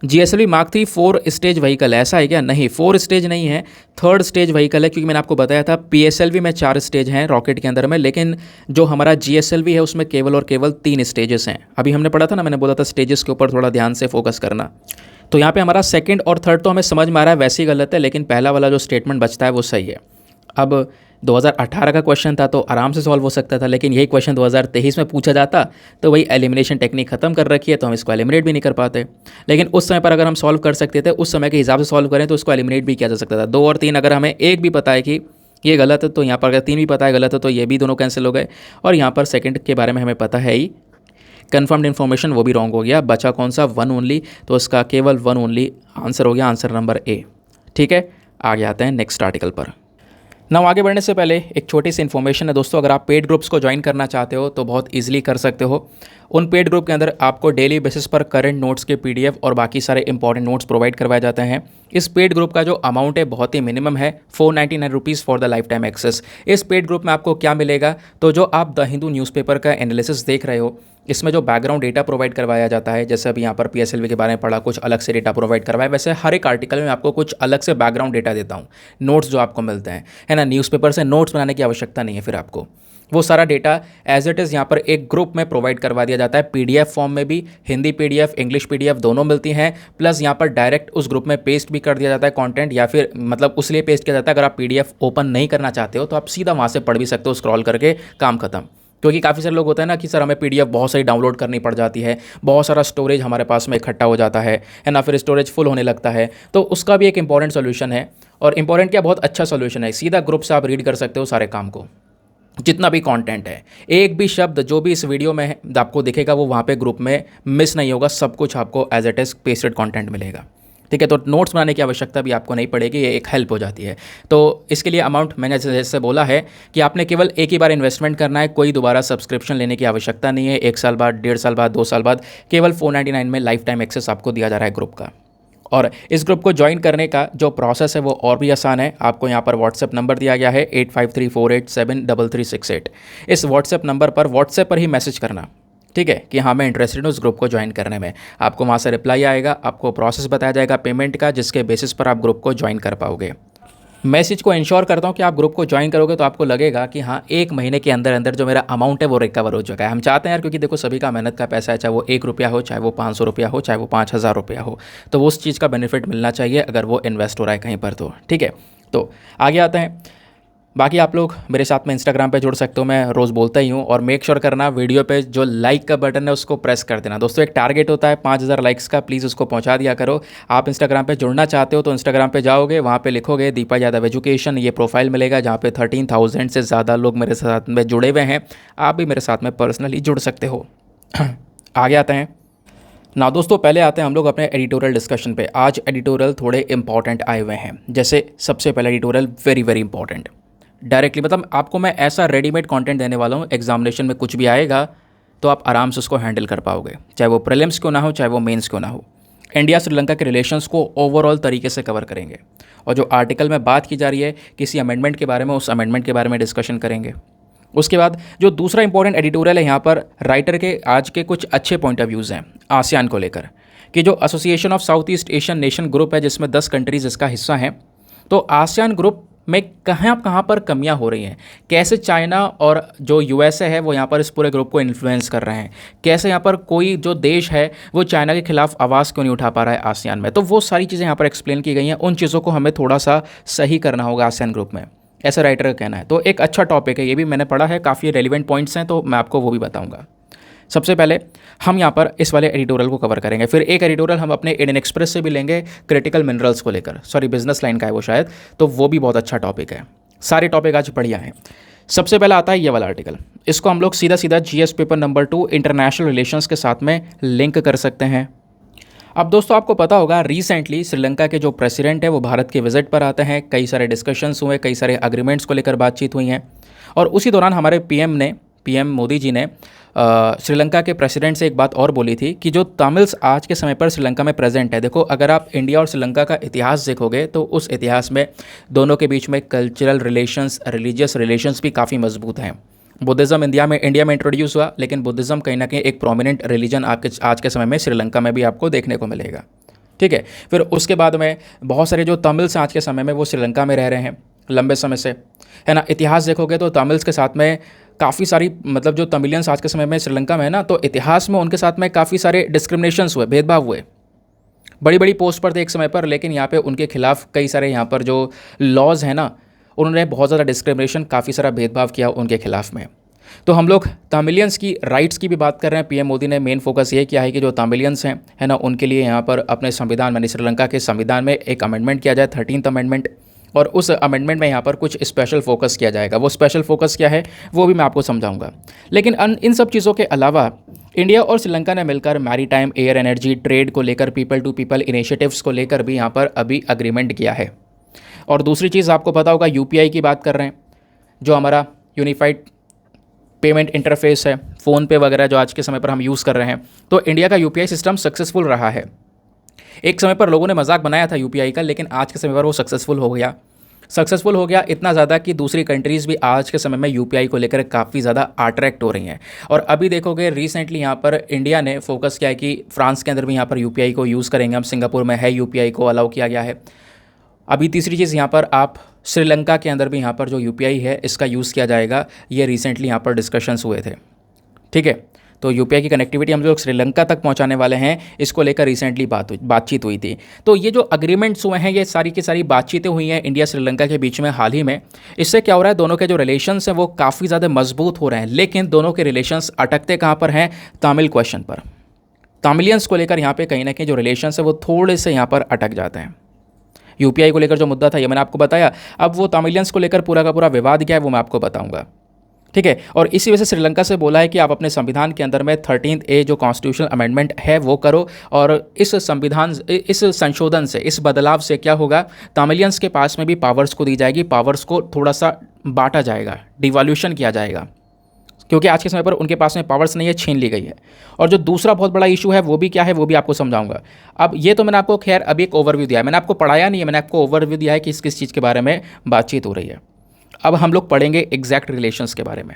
GSLV मार्क 3 4 स्टेज व्हीकल है, ऐसा है क्या? नहीं, 4 स्टेज नहीं है, 3rd स्टेज व्हीकल है, क्योंकि मैंने आपको बताया था PSLV में 4 स्टेज हैं रॉकेट के अंदर में, लेकिन जो हमारा GSLV है उसमें केवल और केवल 3 स्टेजेस हैं। अभी हमने पढ़ा था ना, मैंने बोला था स्टेजेस के ऊपर थोड़ा ध्यान से फोकस करना। तो यहाँ पे हमारा 2nd और 3rd तो हमें समझ में आ रहा है, वैसे ही गलत है, लेकिन पहला वाला जो स्टेटमेंट बचता है वो सही है। अब 2018 का क्वेश्चन था तो आराम से सॉल्व हो सकता था, लेकिन यही क्वेश्चन 2023 में पूछा जाता तो वही एलिमिनेशन टेक्निक खत्म कर रखी है, तो हम इसको एलिमिनेट भी नहीं कर पाते। लेकिन उस समय पर अगर हम सॉल्व कर सकते थे, उस समय के हिसाब से सॉल्व करें तो उसको एलिमिनेट भी किया जा सकता था। 2 और 3 अगर हमें एक भी पता है कि ये गलत है, तो यहाँ पर अगर 3 भी पता है गलत है, तो ये भी दोनों कैंसिल हो गए। और यहाँ पर सेकंड के बारे में हमें पता है ही, कन्फर्म्ड इन्फॉर्मेशन वो भी रॉन्ग हो गया, बचा कौन सा? 1 ओनली, तो इसका केवल 1 ओनली आंसर हो गया, आंसर नंबर ए। ठीक है, आगे आते हैं नेक्स्ट आर्टिकल पर। नाउ आगे बढ़ने से पहले एक छोटी सी इन्फॉर्मेशन है दोस्तों, अगर आप पेड ग्रुप्स को ज्वाइन करना चाहते हो तो बहुत इजीली कर सकते हो। उन पेड ग्रुप के अंदर आपको डेली बेसिस पर करंट नोट्स के PDF और बाकी सारे इंपॉर्टेंट नोट्स प्रोवाइड करवाए जाते हैं। इस पेड ग्रुप का जो अमाउंट है बहुत ही मिनिमम है, 499 rupees for the lifetime access. इस पेड ग्रुप में आपको क्या मिलेगा? तो जो आप द हिंदू न्यूज़पेपर का एनालिसिस देख रहे हो, इसमें जो बैकग्राउंड डेटा प्रोवाइड करवाया जाता है, जैसे अभी यहाँ पर PSLV के बारे में पढ़ा, कुछ अलग से डेटा प्रोवाइड करवाया, वैसे हर एक आर्टिकल में आपको कुछ अलग से बैकग्राउंड डेटा देता हूँ, नोट्स जो आपको मिलते हैं, है ना। न्यूज़पेपर से नोट्स बनाने की आवश्यकता नहीं है, फिर आपको वो सारा डेटा एज इट इज़ यहाँ पर एक ग्रुप में प्रोवाइड करवा दिया जाता है, PDF फॉर्म में भी, हिंदी PDF इंग्लिश PDF दोनों मिलती हैं। प्लस यहाँ पर डायरेक्ट उस ग्रुप में पेस्ट भी कर दिया जाता है कंटेंट, या फिर मतलब उसलिए पेस्ट किया जाता है, अगर आप PDF ओपन नहीं करना चाहते हो तो आप सीधा वहाँ से पढ़ भी सकते हो, स्क्रॉल करके, काम खत्म। क्योंकि काफ़ी सारे लोग होते हैं ना कि सर हमें PDF बहुत सारी डाउनलोड करनी पड़ जाती है, बहुत सारा स्टोरेज हमारे पास में इकट्ठा हो जाता है ना, फिर स्टोरेज फुल होने लगता है। तो उसका भी एक इंपॉर्टेंट सोल्यूशन है, और इंपॉर्टेंट क्या, बहुत अच्छा सोल्यूशन है। सीधा ग्रुप से आप रीड कर सकते हो सारे काम को, जितना भी कंटेंट है, एक भी शब्द जो भी इस वीडियो में आपको दिखेगा वो वहाँ पे ग्रुप में मिस नहीं होगा, सब कुछ आपको as it is pasted content मिलेगा। ठीक है, तो नोट्स बनाने की आवश्यकता भी आपको नहीं पड़ेगी, ये एक हेल्प हो जाती है। तो इसके लिए अमाउंट मैंने जैसे बोला है कि आपने केवल एक ही बार इन्वेस्टमेंट करना है, कोई दोबारा सब्सक्रिप्शन लेने की आवश्यकता नहीं है। 1 साल बाद, 1.5 साल बाद, 2 साल बाद, केवल 499 में लाइफ टाइम एक्सेस आपको दिया जा रहा है ग्रुप का। और इस ग्रुप को ज्वाइन करने का जो प्रोसेस है वो और भी आसान है। आपको यहाँ पर व्हाट्सएप नंबर दिया गया है 8534873368। इस व्हाट्सएप नंबर पर व्हाट्सएप पर ही मैसेज करना, ठीक है, कि हाँ मैं इंटरेस्टेड हूँ उस ग्रुप को ज्वाइन करने में। आपको वहाँ से रिप्लाई आएगा, आपको प्रोसेस बताया जाएगा पेमेंट का, जिसके बेसिस पर आप ग्रुप को ज्वाइन कर पाओगे। मैं इस चीज़ को इंश्योर करता हूँ कि आप ग्रुप को ज्वाइन करोगे तो आपको लगेगा कि हाँ 1 महीने के अंदर अंदर जो मेरा अमाउंट है वो रिकवर हो चुका है। हम चाहते हैं यार, क्योंकि देखो सभी का मेहनत का पैसा है, चाहे वो 1 रुपया हो, चाहे वो 500 रुपया हो, चाहे वो 5000 रुपया हो, तो वो उस चीज़ का बेनिफिट मिलना चाहिए अगर वो इन्वेस्ट हो रहा है कहीं पर तो। ठीक है, तो आगे आते हैं। बाकी आप लोग मेरे साथ में इंस्टाग्राम पे जुड़ सकते हो, मैं रोज़ बोलता ही हूँ। और मेक श्योर करना वीडियो पे जो लाइक का बटन है उसको प्रेस कर देना दोस्तों। एक टारगेट होता है 5000 लाइक्स का, प्लीज़ उसको पहुँचा दिया करो। आप इंस्टाग्राम पे जुड़ना चाहते हो तो इंस्टाग्राम पे जाओगे, वहाँ पे लिखोगे दीपा यादव एजुकेशन, ये प्रोफाइल मिलेगा जहाँ पे 13,000 से ज़्यादा लोग मेरे साथ में जुड़े हुए हैं। आप भी मेरे साथ में पर्सनली जुड़ सकते हो। आगे आते हैं ना दोस्तों, पहले आते हैं हम लोग अपने एडिटोरियल डिस्कशन पे। आज एडिटोरियल थोड़े इंपॉर्टेंट आए हुए हैं। जैसे सबसे पहला editorial very very important, directly मतलब आपको मैं ऐसा रेडीमेड कंटेंट देने वाला हूँ, एग्जामिनेशन में कुछ भी आएगा तो आप आराम से उसको हैंडल कर पाओगे, चाहे वो प्रीलिम्स क्यों ना हो, चाहे वो मेंस क्यों ना हो। इंडिया श्रीलंका के रिलेशंस को ओवरऑल तरीके से कवर करेंगे, और जो आर्टिकल में बात की जा रही है किसी अमेंडमेंट के बारे में, उस अमेंडमेंट के बारे में डिस्कशन करेंगे। उसके बाद जो दूसरा इंपॉर्टेंट एडिटोरियल है, यहाँ पर राइटर के आज के कुछ अच्छे पॉइंट ऑफ व्यूज़ हैं आसियान को लेकर, कि जो association of south east Asian nation group है जिसमें 10 कंट्रीज़ इसका हिस्सा हैं, तो आसियान ग्रुप में कहाँ पर कमियां हो रही हैं, कैसे चाइना और जो USA है वो यहाँ पर इस पूरे ग्रुप को इन्फ्लुएंस कर रहे हैं, कैसे यहाँ पर कोई जो देश है वो चाइना के खिलाफ आवाज़ क्यों नहीं उठा पा रहा है आसियान में। तो वो सारी चीज़ें यहाँ पर एक्सप्लेन की गई हैं, उन चीज़ों को हमें थोड़ा सा सही करना होगा आसियान ग्रुप में, ऐसा राइटर का कहना है। तो एक अच्छा टॉपिक है, ये भी मैंने पढ़ा है, काफ़ी रेलिवेंट पॉइंट्स हैं, तो मैं आपको वो भी बताऊँगा। सबसे पहले हम यहाँ पर इस वाले एडिटोरियल को कवर करेंगे, फिर एक एडिटोरियल हम अपने इंडियन एक्सप्रेस से भी लेंगे क्रिटिकल मिनरल्स को लेकर, सॉरी बिजनेस लाइन का है वो शायद, तो वो भी बहुत अच्छा टॉपिक है। सारे टॉपिक आज बढ़िया हैं। सबसे पहला आता है ये वाला आर्टिकल, इसको हम लोग सीधा सीधा GS paper number 2 international relations के साथ में लिंक कर सकते हैं। अब दोस्तों आपको पता होगा रिसेंटली श्रीलंका के जो प्रेसिडेंट है वो भारत के विजिट पर आते हैं, कई सारे डिस्कशंस हुए, कई सारे अग्रीमेंट्स को लेकर बातचीत हुई हैं, और उसी दौरान हमारे PM मोदी जी ने श्रीलंका के प्रेसिडेंट से एक बात और बोली थी कि जो तमिल्स आज के समय पर श्रीलंका में प्रेजेंट है, देखो अगर आप इंडिया और श्रीलंका का इतिहास देखोगे तो उस इतिहास में दोनों के बीच में कल्चरल रिलेशंस, रिलीजियस रिलेशंस भी काफ़ी मजबूत हैं। बुद्धिज़्म इंडिया में इंट्रोड्यूस हुआ, लेकिन बुद्धिज़्म कहीं ना कहीं एक प्रोमिनेंट रिलीजन आज के समय में श्रीलंका में भी आपको देखने को मिलेगा। ठीक है। फिर उसके बाद में बहुत सारे जो तमिल्स आज के समय में वो श्रीलंका में रह रहे हैं लंबे समय से, है ना। इतिहास देखोगे तो तमिल्स के साथ में काफ़ी सारी मतलब जो तमिलियंस आज के समय में श्रीलंका में है ना, तो इतिहास में उनके साथ में काफ़ी सारे डिस्क्रिमिनेशंस हुए, भेदभाव हुए। बड़ी बड़ी पोस्ट पर थे एक समय पर, लेकिन यहाँ पे उनके खिलाफ कई सारे यहाँ पर जो लॉज हैं ना, उन्होंने बहुत ज़्यादा डिस्क्रिमिनेशन, काफ़ी सारा भेदभाव किया उनके खिलाफ में। तो हम लोग तमिलियंस की राइट्स की भी बात कर रहे हैं। पीएम मोदी ने मेन फोकस ये किया है कि जो तमिलियंस हैं, है ना, उनके लिए यहाँ पर अपने संविधान यानी श्रीलंका के संविधान में एक अमेंडमेंट किया जाए, 13th अमेंडमेंट, और उस अमेंडमेंट में यहाँ पर कुछ स्पेशल फोकस किया जाएगा। वो स्पेशल फोकस क्या है वो भी मैं आपको समझाऊंगा। लेकिन इन सब चीज़ों के अलावा इंडिया और श्रीलंका ने मिलकर मैरीटाइम, एयर, एनर्जी, ट्रेड को लेकर, पीपल टू पीपल इनिशिएटिव्स को लेकर भी यहाँ पर अभी अग्रीमेंट किया है। और दूसरी चीज़ आपको पता होगा, यूपीआई की बात कर रहे हैं, जो हमारा यूनिफाइड पेमेंट इंटरफेस है, फ़ोन पे वगैरह जो आज के समय पर हम यूज़ कर रहे हैं, तो इंडिया का यूपीआई सिस्टम सक्सेसफुल रहा है। एक समय पर लोगों ने मजाक बनाया था यूपीआई का, लेकिन आज के समय पर वो सक्सेसफुल हो गया। सक्सेसफुल हो गया इतना ज़्यादा कि दूसरी कंट्रीज़ भी आज के समय में यूपीआई को लेकर काफ़ी ज़्यादा अट्रैक्ट हो रही हैं। और अभी देखोगे रिसेंटली यहाँ पर इंडिया ने फोकस किया है कि फ्रांस के अंदर भी यहाँ पर यूपीआई को यूज़ करेंगे हम, सिंगापुर में है यूपीआई को अलाउ किया गया है। अभी तीसरी चीज़ यहाँ पर आप श्रीलंका के अंदर भी यहाँ पर जो यूपीआई है इसका यूज़ किया जाएगा, ये रिसेंटली यहाँ पर डिस्कशंस हुए थे। ठीक है, तो यूपीआई की कनेक्टिविटी हम लोग श्रीलंका तक पहुंचाने वाले हैं, इसको लेकर रिसेंटली बातचीत हुई थी। तो ये जो अग्रीमेंट्स हुए हैं, ये सारी की सारी बातचीतें हुई हैं इंडिया श्रीलंका के बीच में हाल ही में। इससे क्या हो रहा है, दोनों के जो रिलेशंस हैं वो काफ़ी ज़्यादा मजबूत हो रहे हैं। लेकिन दोनों के रिलेशंस अटकते कहाँ पर हैं, तमिल क्वेश्चन पर। तमिलियंस को लेकर यहाँ पे कहीं ना कहीं जो रिलेशंस है वो थोड़े से यहाँ पर अटक जाते हैं। यूपीआई को लेकर जो मुद्दा था ये मैंने आपको बताया। अब वो तमिलियंस को लेकर पूरा का पूरा विवाद क्या है वो मैं आपको बताऊंगा। ठीक है, और इसी वजह से श्रीलंका से बोला है कि आप अपने संविधान के अंदर में 13th ए जो कॉन्स्टिट्यूशनल अमेंडमेंट है वो करो। और इस संशोधन से, इस बदलाव से क्या होगा, तमिलियंस के पास में भी पावर्स को दी जाएगी, पावर्स को थोड़ा सा बांटा जाएगा, डिवॉल्यूशन किया जाएगा, क्योंकि आज के समय पर उनके पास में पावर्स नहीं है, छीन ली गई है। और जो दूसरा बहुत बड़ा इशू है वो भी क्या है वो भी आपको समझाऊंगा। अब ये तो मैंने आपको खैर अभी एक ओवरव्यू दिया है, मैंने आपको पढ़ाया नहीं है, मैंने आपको ओवरव्यू दिया है कि किस चीज़ के बारे में बातचीत हो रही है। अब हम लोग पढ़ेंगे एग्जैक्ट रिलेशंस के बारे में।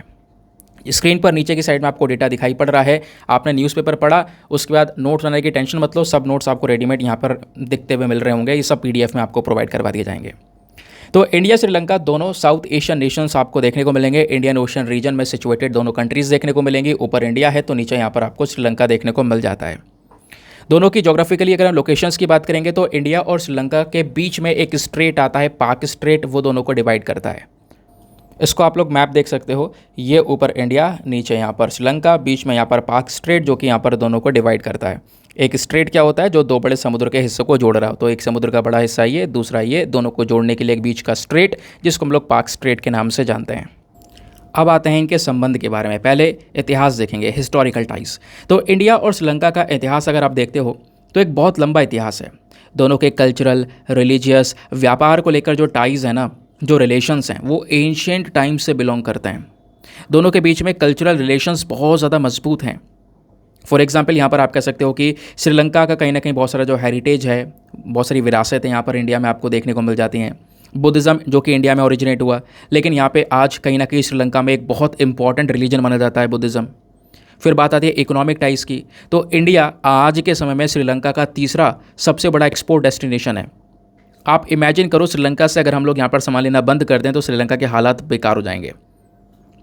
स्क्रीन पर नीचे की साइड में आपको डेटा दिखाई पड़ रहा है। आपने न्यूज़पेपर पढ़ा, उसके बाद नोट्स बनाने की टेंशन मत लो, सब नोट्स आपको रेडीमेड यहाँ पर दिखते हुए मिल रहे होंगे, ये सब पीडीएफ में आपको प्रोवाइड करवा दिए जाएंगे। तो इंडिया श्रीलंका दोनों साउथ एशियन नेशंस आपको देखने को मिलेंगे, इंडियन ओशन रीजन में सिचुएटेड दोनों कंट्रीज़ देखने को मिलेंगी। ऊपर इंडिया है तो नीचे यहाँ पर आपको श्रीलंका देखने को मिल जाता है। दोनों की ज्योग्राफिकली अगर हम लोकेशंस की बात करेंगे तो इंडिया और श्रीलंका के बीच में एक स्ट्रेट आता है, पाक स्ट्रेट, वो दोनों को डिवाइड करता है। इसको आप लोग मैप देख सकते हो, ये ऊपर इंडिया, नीचे यहाँ पर श्रीलंका, बीच में यहाँ पर पाक स्ट्रेट जो कि यहाँ पर दोनों को डिवाइड करता है। एक स्ट्रेट क्या होता है, जो दो बड़े समुद्र के हिस्सों को जोड़ रहा हो, तो एक समुद्र का बड़ा हिस्सा ये, दूसरा ये, दोनों को जोड़ने के लिए एक बीच का स्ट्रेट, जिसको हम लोग पाक स्ट्रेट के नाम से जानते हैं। अब आते हैं इनके संबंध के बारे में। पहले इतिहास देखेंगे, हिस्टोरिकल टाइज। तो इंडिया और श्रीलंका का इतिहास अगर आप देखते हो तो एक बहुत लंबा इतिहास है। दोनों के कल्चरल, रिलीजियस, व्यापार को लेकर जो टाइज़ है ना, जो रिलेशंस हैं, वो एंशिएंट टाइम से बिलोंग करते हैं। दोनों के बीच में कल्चरल रिलेशंस बहुत ज़्यादा मजबूत हैं। फॉर एग्जांपल यहाँ पर आप कह सकते हो कि श्रीलंका का कहीं ना कहीं बहुत सारा जो हेरिटेज है, बहुत सारी विरासत है यहाँ पर इंडिया में आपको देखने को मिल जाती हैं। बुद्धिज़्म जो कि इंडिया में ओरिजिनेट हुआ, लेकिन यहाँ पे आज कहीं ना कहीं श्रीलंका में एक बहुत इंपॉर्टेंट रिलीजन माना जाता है बुद्धिज़्म। फिर बात आती है इकोनॉमिक टाइज की, तो इंडिया आज के समय में श्रीलंका का तीसरा सबसे बड़ा एक्सपोर्ट डेस्टिनेशन है। आप इमेजिन करो, श्रीलंका से अगर हम लोग यहाँ पर सामान लेना बंद कर दें तो श्रीलंका के हालात बेकार हो जाएंगे,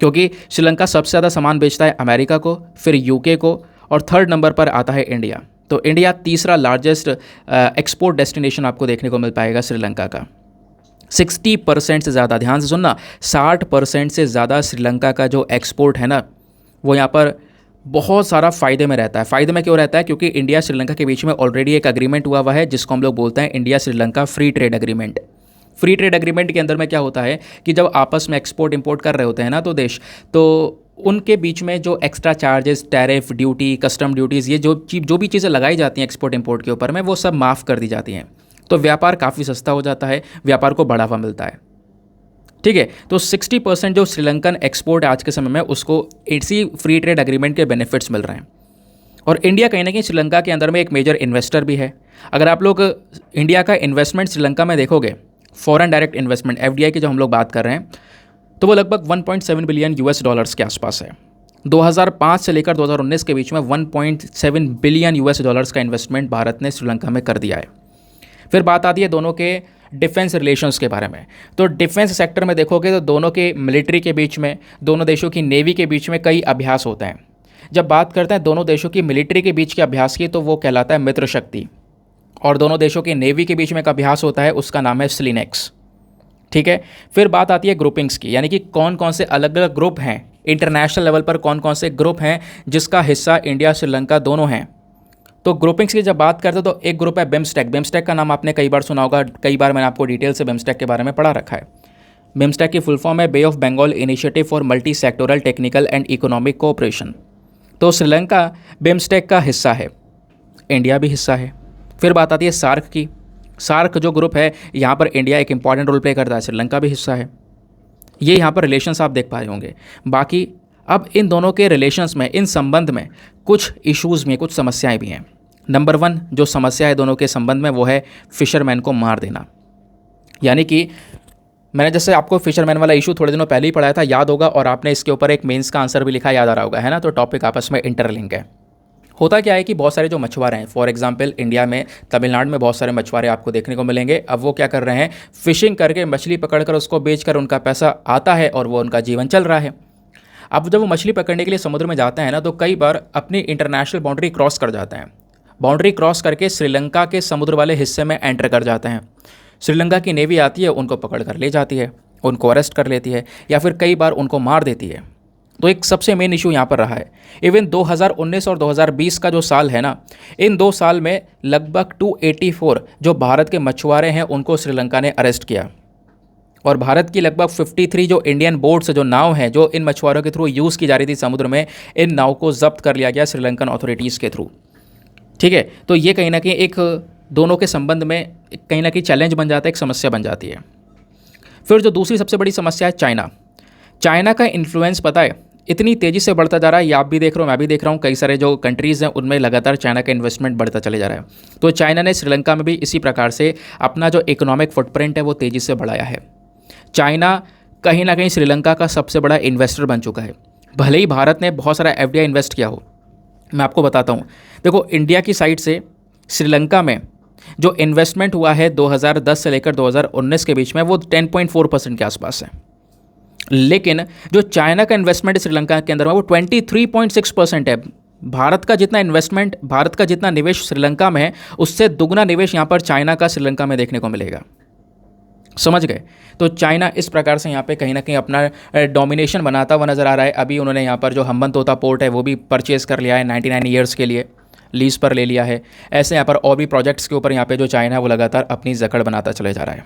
क्योंकि श्रीलंका सबसे ज़्यादा सामान बेचता है अमेरिका को, फिर यूके को, और थर्ड नंबर पर आता है इंडिया। तो इंडिया तीसरा लार्जेस्ट एक्सपोर्ट डेस्टिनेशन आपको देखने को मिल पाएगा श्रीलंका का। 60% से ज़्यादा, ध्यान से सुनना, 60% से ज़्यादा श्रीलंका का जो एक्सपोर्ट है ना, वो यहाँ पर बहुत सारा फ़ायदे में रहता है। फ़ायदे में क्यों रहता है, क्योंकि इंडिया श्रीलंका के बीच में ऑलरेडी एक एग्रीमेंट हुआ है जिसको हम लोग बोलते हैं India Sri Lanka free trade agreement. Free trade agreement के अंदर में क्या होता है कि जब आपस में एक्सपोर्ट इंपोर्ट कर रहे होते हैं ना तो देश, तो उनके बीच में जो extra charges, tariff, duty, custom duties, ये जो भी चीज़ें लगाई जाती हैं एक्सपोर्ट इंपोर्ट के ऊपर में, वो सब माफ़ कर दी जाती हैं। तो व्यापार काफ़ी सस्ता हो जाता है, व्यापार को बढ़ावा मिलता है। ठीक है, तो 60% जो श्रीलंकन एक्सपोर्ट आज के समय में उसको इसी फ्री ट्रेड एग्रीमेंट के बेनिफिट्स मिल रहे हैं। और इंडिया कहीं ना कहीं श्रीलंका के अंदर में एक मेजर इन्वेस्टर भी है। अगर आप लोग इंडिया का इन्वेस्टमेंट श्रीलंका में देखोगे, फॉरेन डायरेक्ट इन्वेस्टमेंट, एफडीआई की जो हम लोग बात कर रहे हैं, तो वो लगभग 1.7 बिलियन US डॉलर्स के आसपास है। 2005 से लेकर 2019 के बीच में 1.7 बिलियन यूएस डॉलर्स का इन्वेस्टमेंट भारत ने श्रीलंका में कर दिया है। फिर बात आती है दोनों के डिफेंस रिलेशंस के बारे में। तो डिफेंस सेक्टर में देखोगे तो दोनों के मिलिट्री के बीच में, दोनों देशों की नेवी के बीच में कई अभ्यास होते हैं। जब बात करते हैं दोनों देशों की मिलिट्री के बीच के अभ्यास की, तो वो कहलाता है मित्र शक्ति। और दोनों देशों की नेवी के बीच में एक अभ्यास होता है, उसका नाम है स्लिनेक्स। ठीक है। फिर बात आती है ग्रुपिंग्स की, यानी कि कौन कौन से अलग अलग ग्रुप हैं इंटरनेशनल लेवल पर, कौन कौन से ग्रुप हैं जिसका हिस्सा इंडिया श्रीलंका दोनों हैं। तो ग्रुपिंग्स की जब बात करते हैं तो एक ग्रुप है बिम्स्टेक। बिम्स्टेक का नाम आपने कई बार सुना होगा, कई बार मैंने आपको डिटेल से बिम्स्टेक के बारे में पढ़ा रखा है। बिम्स्टेक की फुल फॉर्म है bay of Bengal initiative for multi sectoral technical and economic cooperation. तो श्रीलंका बिम्स्टेक का हिस्सा है, इंडिया भी हिस्सा है। फिर बात आती है सार्क की। सार्क जो ग्रुप है, यहाँ पर इंडिया एक इंपॉर्टेंट रोल प्ले करता है, श्रीलंका भी हिस्सा है। ये यहाँ पर रिलेशंस आप देख पा रहे होंगे। बाकी अब इन दोनों के रिलेशंस में, इन संबंध में कुछ इश्यूज़ में कुछ समस्याएं भी हैं। नंबर 1 जो समस्या है दोनों के संबंध में वो है फिशरमैन को मार देना। यानी कि मैंने जैसे आपको फिशरमैन वाला इशू थोड़े दिनों पहले ही पढ़ाया था, याद होगा, और आपने इसके ऊपर एक मेंस का आंसर भी लिखा, याद आ रहा होगा, है ना। तो टॉपिक आपस में इंटरलिंक है। होता क्या है कि बहुत सारे जो मछुआरे हैं, फॉर एग्जांपल इंडिया में तमिलनाडु में बहुत सारे मछुआरे आपको देखने को मिलेंगे। अब वो क्या कर रहे हैं, फिशिंग करके मछली पकड़कर उसको बेचकर उनका पैसा आता है और वो उनका जीवन चल रहा है। अब जब वो मछली पकड़ने के लिए समुद्र में जाते हैं ना, तो कई बार अपनी इंटरनेशनल बाउंड्री क्रॉस कर जाते हैं। बाउंड्री क्रॉस करके श्रीलंका के समुद्र वाले हिस्से में एंटर कर जाते हैं। श्रीलंका की नेवी आती है, उनको पकड़ कर ले जाती है, उनको अरेस्ट कर लेती है, या फिर कई बार उनको मार देती है। तो एक सबसे मेन इशू यहाँ पर रहा है। इवन 2019 और 2020 का जो साल है ना, इन 2 साल में लगभग 284 जो भारत के मछुआरे हैं उनको श्रीलंका ने अरेस्ट किया। और भारत की लगभग 53 जो इंडियन बोट से जो नाव हैं जो इन मछुआरों के थ्रू यूज़ की जा रही थी समुद्र में, इन नाव को जब्त कर लिया गया श्रीलंकन अथॉरिटीज़ के थ्रू। ठीक है। तो ये कहीं ना कहीं एक दोनों के संबंध में कहीं ना कहीं चैलेंज बन जाता है, एक समस्या बन जाती है। फिर जो दूसरी सबसे बड़ी समस्या है चाइना। चाइना का इन्फ्लुएंस पता है इतनी तेज़ी से बढ़ता जा रहा है, ये आप भी देख रहे हो, मैं भी देख रहा हूँ, कई सारे जो कंट्रीज़ हैं उनमें लगातार चाइना का इन्वेस्टमेंट बढ़ता चले जा रहा है। तो चाइना ने श्रीलंका में भी इसी प्रकार से अपना जो इकोनॉमिक फुटप्रिंट है वो तेज़ी से बढ़ाया है। चाइना कहीं ना कहीं श्रीलंका का सबसे बड़ा इन्वेस्टर बन चुका है। भले ही भारत ने बहुत सारा FDI इन्वेस्ट किया हो, मैं आपको बताता हूँ। देखो, इंडिया की साइड से श्रीलंका में जो इन्वेस्टमेंट हुआ है 2010 से लेकर 2019 के बीच में, वो 10.4% के आसपास है। लेकिन जो चाइना का इन्वेस्टमेंट श्रीलंका के अंदर में वो 23.6% है। भारत का जितना इन्वेस्टमेंट, भारत का जितना निवेश श्रीलंका में है, उससे दुगना निवेश यहाँ पर चाइना का श्रीलंका में देखने को मिलेगा। समझ गए। तो चाइना इस प्रकार से यहाँ पे कहीं ना कहीं अपना डोमिनेशन बनाता हुआ नज़र आ रहा है। अभी उन्होंने यहाँ पर जो हम्बनतोता पोर्ट है वो भी परचेज कर लिया है, 99 ईयर्स के लिए लीज पर ले लिया है। ऐसे यहाँ पर और भी प्रोजेक्ट्स के ऊपर यहाँ पे जो चाइना है वो लगातार अपनी जकड़ बनाता चले जा रहा है।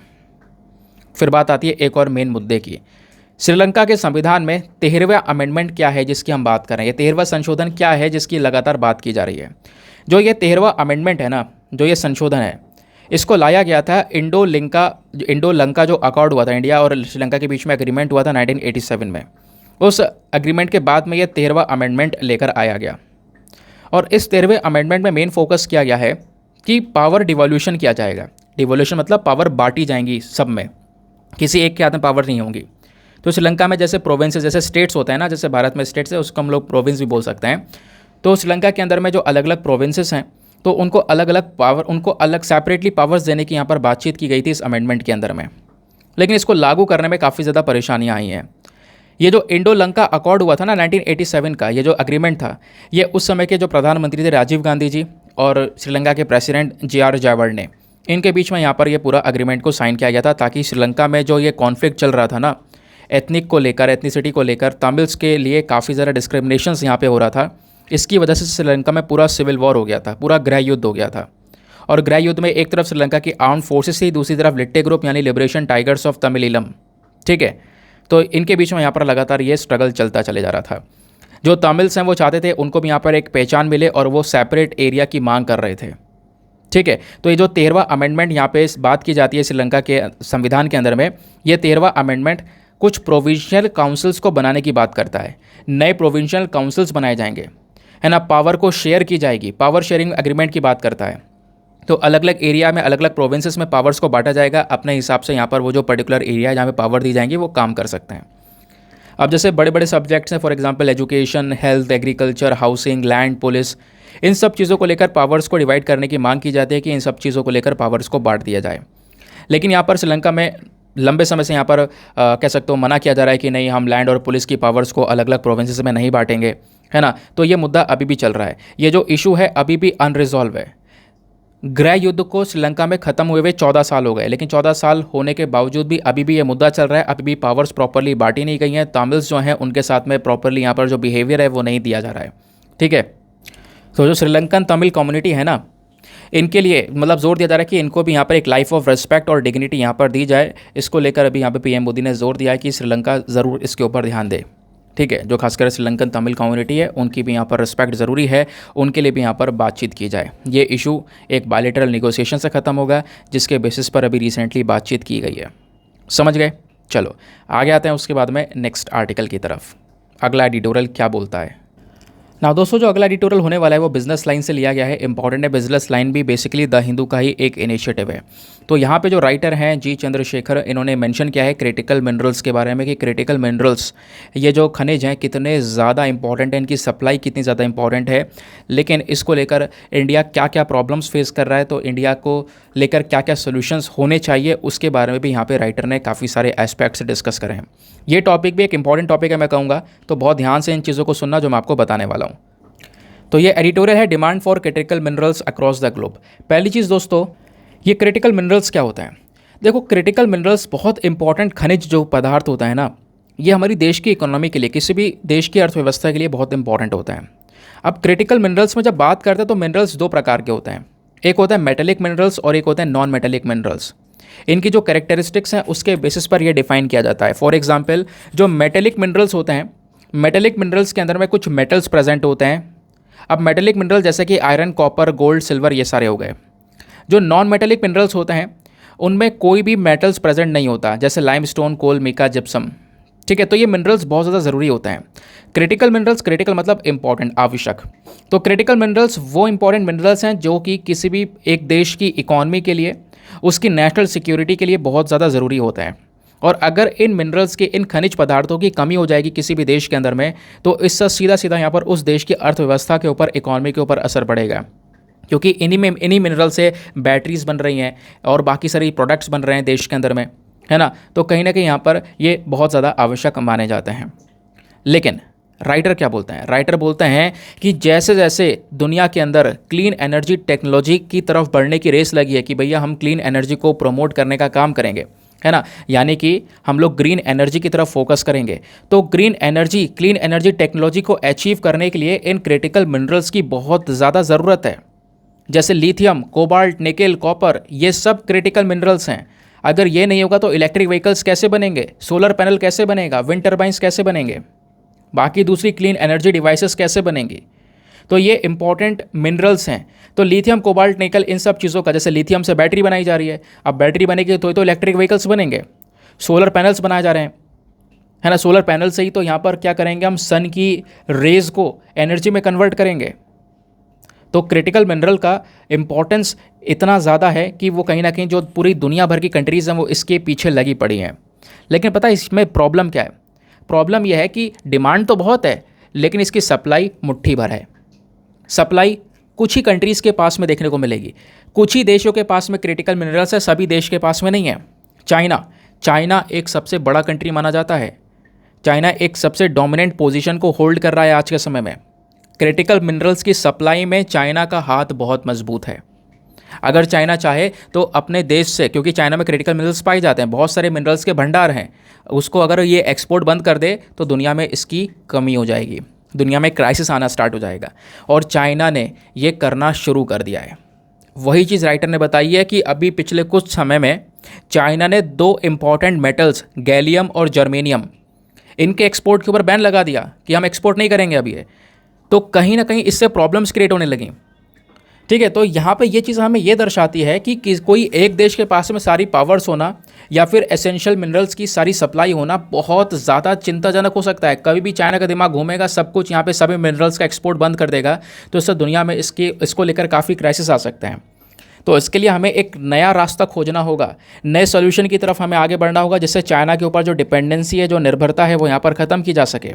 फिर बात आती है एक और मेन मुद्दे की। श्रीलंका के संविधान में 13वां अमेंडमेंट क्या है जिसकी हम बात करें, ये 13वां संशोधन क्या है जिसकी लगातार बात की जा रही है। जो ये 13वां अमेंडमेंट है ना, जो ये संशोधन है, इसको लाया गया था इंडो लंका जो अकॉर्ड हुआ था, इंडिया और श्रीलंका के बीच में एग्रीमेंट हुआ था 1987 में। उस एग्रीमेंट के बाद में ये 13वां अमेंडमेंट लेकर आया गया। और इस 13वें अमेंडमेंट में मेन फोकस किया गया है कि पावर डिवोल्यूशन किया जाएगा। डिवोल्यूशन मतलब पावर बांटी जाएंगी सब में, किसी एक के हाथ में पावर नहीं होंगी। तो श्रीलंका में जैसे प्रोविंसेस, जैसे स्टेट्स होते हैं ना, जैसे भारत में स्टेट्स है उसको हम लोग प्रोविंस भी बोल सकते हैं। तो श्रीलंका के अंदर में जो अलग अलग प्रोविंसेस हैं, तो उनको अलग अलग पावर, उनको अलग सेपरेटली पावर्स देने की यहाँ पर बातचीत की गई थी इस अमेंडमेंट के अंदर में। लेकिन इसको लागू करने में काफ़ी ज़्यादा परेशानियाँ आई हैं। ये जो इंडो लंका अकॉर्ड हुआ था ना 1987 का, ये जो एग्रीमेंट था, ये उस समय के जो प्रधानमंत्री थे राजीव गांधी जी और श्रीलंका के प्रेसिडेंट JR जायवर्ड ने, इनके बीच में यहाँ पर ये पूरा एग्रीमेंट को साइन किया गया था, ताकि श्रीलंका में जो ये कॉन्फ्लिक्ट चल रहा था ना एथनिक को लेकर, एथनिसिटी को लेकर, तमिल्स के लिए काफ़ी ज़्यादा डिस्क्रिमिनेशंस यहाँ पे हो रहा था। इसकी वजह से श्रीलंका में पूरा सिविल वॉर हो गया था, पूरा गृह युद्ध हो गया था। और गृह युद्ध में एक तरफ श्रीलंका की आर्म्ड फोर्सेस थी, दूसरी तरफ लिट्टे ग्रुप यानी लिबरेशन टाइगर्स ऑफ तमिलीलम। ठीक है। तो इनके बीच में यहाँ पर लगातार ये स्ट्रगल चलता चले जा रहा था। जो तमिल्स हैं वो चाहते थे उनको भी यहाँ पर एक पहचान मिले और वो सेपरेट एरिया की मांग कर रहे थे। ठीक है। तो ये जो 13वां अमेंडमेंट यहाँ पे इस बात की जाती है श्रीलंका के संविधान के अंदर में, ये 13वां अमेंडमेंट कुछ प्रोविंशियल काउंसिल्स को बनाने की बात करता है। नए प्रोविंशियल काउंसिल्स बनाए जाएंगे, है ना, पावर को शेयर की जाएगी, पावर शेयरिंग एग्रीमेंट की बात करता है। तो अलग अलग एरिया में, अलग अलग प्रोविंसेस में पावर्स को बांटा जाएगा, अपने हिसाब से यहाँ पर वो जो पर्टिकुलर एरिया जहाँ पे पावर दी जाएंगी वो काम कर सकते हैं। अब जैसे बड़े बड़े सब्जेक्ट्स हैं, for example education, health, agriculture, housing, land, police, इन सब चीज़ों को लेकर पावर्स को डिवाइड करने की मांग की जाती है कि इन सब चीज़ों को लेकर पावर्स को बांट दिया जाए। लेकिन यहाँ पर श्रीलंका में लंबे समय से यहाँ पर कह सकते हो मना किया जा रहा है कि नहीं, हम लैंड और पुलिस की पावर्स को अलग अलग प्रोविंसेस में नहीं बांटेंगे, है ना। तो ये मुद्दा अभी भी चल रहा है, ये जो इशू है अभी भी अनरिजॉल्व है। गृह युद्ध को श्रीलंका में ख़त्म हुए 14 साल हो गए, लेकिन 14 साल होने के बावजूद भी अभी भी ये मुद्दा चल रहा है, अभी भी पावर्स प्रॉपरली बांटी नहीं गई हैं। तमिल्स जो हैं उनके साथ में प्रॉपरली यहाँ पर जो बिहेवियर है वो नहीं दिया जा रहा है, ठीक है। तो जो श्रीलंकन तमिल कम्युनिटी है ना, इनके लिए मतलब जोर दिया जा रहा है कि इनको भी यहाँ पर एक लाइफ ऑफ रिस्पेक्ट और डिग्निटी यहाँ पर दी जाए। इसको लेकर अभी यहाँ पे पीएम मोदी ने जोर दिया है कि श्रीलंका ज़रूर इसके ऊपर ध्यान दे, ठीक है। जो खासकर श्रीलंकन तमिल कम्युनिटी है उनकी भी यहाँ पर रिस्पेक्ट ज़रूरी है, उनके लिए भी यहाँ पर बातचीत की जाए। ये इशू एक बायलैटरल नेगोशिएशन से ख़त्म होगा, जिसके बेसिस पर अभी रिसेंटली बातचीत की गई है। समझ गए? चलो आगे आते हैं उसके बाद में नेक्स्ट आर्टिकल की तरफ। अगला एडिटोरियल क्या बोलता है ना दोस्तों, जो अगला एडिटोरियल होने वाला है वो बिजनेस लाइन से लिया गया है। इंपॉर्टेंट है, बिजनेस लाइन भी बेसिकली द हिंदू का ही एक इनिशिएटिव है। तो यहाँ पे जो राइटर हैं जी चंद्रशेखर, इन्होंने मेंशन किया है क्रिटिकल मिनरल्स के बारे में कि क्रिटिकल मिनरल्स, ये जो खनिज हैं कितने ज़्यादा इंपॉर्टेंट है, इनकी सप्लाई कितनी ज़्यादा इंपॉर्टेंट है, लेकिन इसको लेकर इंडिया क्या क्या प्रॉब्लम्स फेस कर रहा है, तो इंडिया को लेकर क्या क्या सोल्यूशंस होने चाहिए, उसके बारे में भी यहाँ पर राइटर ने काफ़ी सारे एस्पेक्ट्स डिस्कस करे हैं। ये टॉपिक भी एक इंपॉर्टेंट टॉपिक है मैं कहूँगा, तो बहुत ध्यान से इन चीज़ों को सुनना जो मैं आपको बताने वाला हूँ। तो ये एडिटोरियल है demand for critical minerals across the globe. पहली चीज़ दोस्तों, ये क्रिटिकल मिनरल्स क्या होता है? देखो, क्रिटिकल मिनरल्स बहुत इंपॉर्टेंट खनिज जो पदार्थ होता है ना, ये हमारी देश की इकोनॉमी के लिए, किसी भी देश की अर्थव्यवस्था के लिए बहुत इंपॉर्टेंट होता है। अब क्रिटिकल मिनरल्स में जब बात करते हैं तो मिनरल्स दो प्रकार के होते हैं, एक होता है मेटेलिक मिनरल्स और एक होता है नॉन मेटेलिक मिनरल्स। इनकी जो कैरेक्टरिस्टिक्स हैं उसके बेसिस पर यह डिफाइन किया जाता है। फॉर एग्जाम्पल, जो मेटेलिक मिनरल्स होते हैं, मेटेलिक मिनरल्स के अंदर में कुछ मेटल्स प्रेजेंट होते हैं। अब मेटेलिक मिनरल जैसे कि आयरन, कॉपर, गोल्ड, सिल्वर, ये सारे हो गए। जो नॉन मेटेलिक मिनरल्स होते हैं उनमें कोई भी मेटल्स प्रेजेंट नहीं होता, जैसे लाइमस्टोन, कोल, मिका, जिप्सम, ठीक है। तो ये मिनरल्स बहुत ज़्यादा ज़रूरी होते हैं। क्रिटिकल मिनरल्स, क्रिटिकल मतलब इंपॉर्टेंट, आवश्यक। तो क्रिटिकल मिनरल्स वो इंपॉर्टेंट मिनरल्स हैं जो कि किसी भी एक देश की इकॉनमी के लिए, उसकी नेशनल सिक्योरिटी के लिए बहुत ज़्यादा ज़रूरी होता है। और अगर इन मिनरल्स के, इन खनिज पदार्थों की कमी हो जाएगी किसी भी देश के अंदर में, तो इससे सीधा सीधा यहाँ पर उस देश की अर्थव्यवस्था के ऊपर, इकॉनमी के ऊपर असर पड़ेगा। क्योंकि इन्हीं मिनरल से बैटरीज बन रही हैं और बाकी सारी प्रोडक्ट्स बन रहे हैं देश के अंदर में, है ना। तो कहीं ना कहीं यहाँ पर ये बहुत ज़्यादा आवश्यक माने जाते हैं। लेकिन राइटर क्या बोलते हैं? राइटर बोलते हैं कि जैसे जैसे दुनिया के अंदर क्लीन एनर्जी टेक्नोलॉजी की तरफ बढ़ने की रेस लगी है कि भैया हम क्लीन एनर्जी को प्रमोट करने का काम करेंगे, है ना, यानी कि हम लोग ग्रीन एनर्जी की तरफ फोकस करेंगे। तो green energy, clean energy technology को अचीव करने के लिए इन क्रिटिकल मिनरल्स की बहुत ज़्यादा ज़रूरत है। जैसे लिथियम, कोबाल्ट, निकेल, कॉपर, ये सब क्रिटिकल मिनरल्स हैं। अगर ये नहीं होगा तो इलेक्ट्रिक व्हीकल्स कैसे बनेंगे, सोलर पैनल कैसे बनेगा, विंड टर्बाइंस कैसे बनेंगे, बाकी दूसरी क्लीन एनर्जी डिवाइसेस कैसे बनेंगी। तो ये इंपॉर्टेंट मिनरल्स हैं। तो लिथियम, कोबाल्ट, निकल, इन सब चीज़ों का, जैसे लिथियम से बैटरी बनाई जा रही है, अब बैटरी बनेगी तो इलेक्ट्रिक व्हीकल्स बनेंगे। सोलर पैनल्स बनाए जा रहे हैं, है ना, सोलर पैनल से ही तो यहाँ पर क्या करेंगे, हम सन की रेज को एनर्जी में कन्वर्ट करेंगे। तो क्रिटिकल मिनरल का इम्पॉर्टेंस इतना ज़्यादा है कि वो कहीं ना कहीं जो पूरी दुनिया भर की कंट्रीज़ हैं वो इसके पीछे लगी पड़ी हैं। लेकिन पता है इसमें प्रॉब्लम क्या है? प्रॉब्लम यह है कि डिमांड तो बहुत है लेकिन इसकी सप्लाई मुट्ठी भर है। सप्लाई कुछ ही कंट्रीज़ के पास में देखने को मिलेगी, कुछ ही देशों के पास में क्रिटिकल मिनरल्स है, सभी देश के पास में नहीं है। चाइना एक सबसे बड़ा कंट्री माना जाता है। चाइना एक सबसे डोमिनेंट पोजीशन को होल्ड कर रहा है आज के समय में। क्रिटिकल मिनरल्स की सप्लाई में चाइना का हाथ बहुत मजबूत है। अगर चाइना चाहे तो अपने देश से, क्योंकि चाइना में क्रिटिकल मिनरल्स पाए जाते हैं, बहुत सारे मिनरल्स के भंडार हैं, उसको अगर ये एक्सपोर्ट बंद कर दे तो दुनिया में इसकी कमी हो जाएगी, दुनिया में क्राइसिस आना स्टार्ट हो जाएगा। और चाइना ने ये करना शुरू कर दिया है। वही चीज़ राइटर ने बताई है कि अभी पिछले कुछ समय में चाइना ने 2 इंपॉर्टेंट मेटल्स, गैलियम और जर्मेनियम, इनके एक्सपोर्ट के ऊपर बैन लगा दिया कि हम एक्सपोर्ट नहीं करेंगे अभी ये। तो कहीं ना कहीं इससे प्रॉब्लम्स क्रिएट होने लगी, ठीक है। तो यहाँ पे ये चीज़ हमें ये दर्शाती है कि कोई एक देश के पास में सारी पावर्स होना या फिर एसेंशियल मिनरल्स की सारी सप्लाई होना बहुत ज़्यादा चिंताजनक हो सकता है। कभी भी चाइना का दिमाग घूमेगा, सब कुछ यहाँ पे सभी मिनरल्स का एक्सपोर्ट बंद कर देगा, तो इससे दुनिया में इसको लेकर काफ़ी क्राइसिस आ सकते हैं। तो इसके लिए हमें एक नया रास्ता खोजना होगा, नए सोल्यूशन की तरफ हमें आगे बढ़ना होगा, जिससे चाइना के ऊपर जो डिपेंडेंसी है, जो निर्भरता है, वो यहाँ पर ख़त्म की जा सके।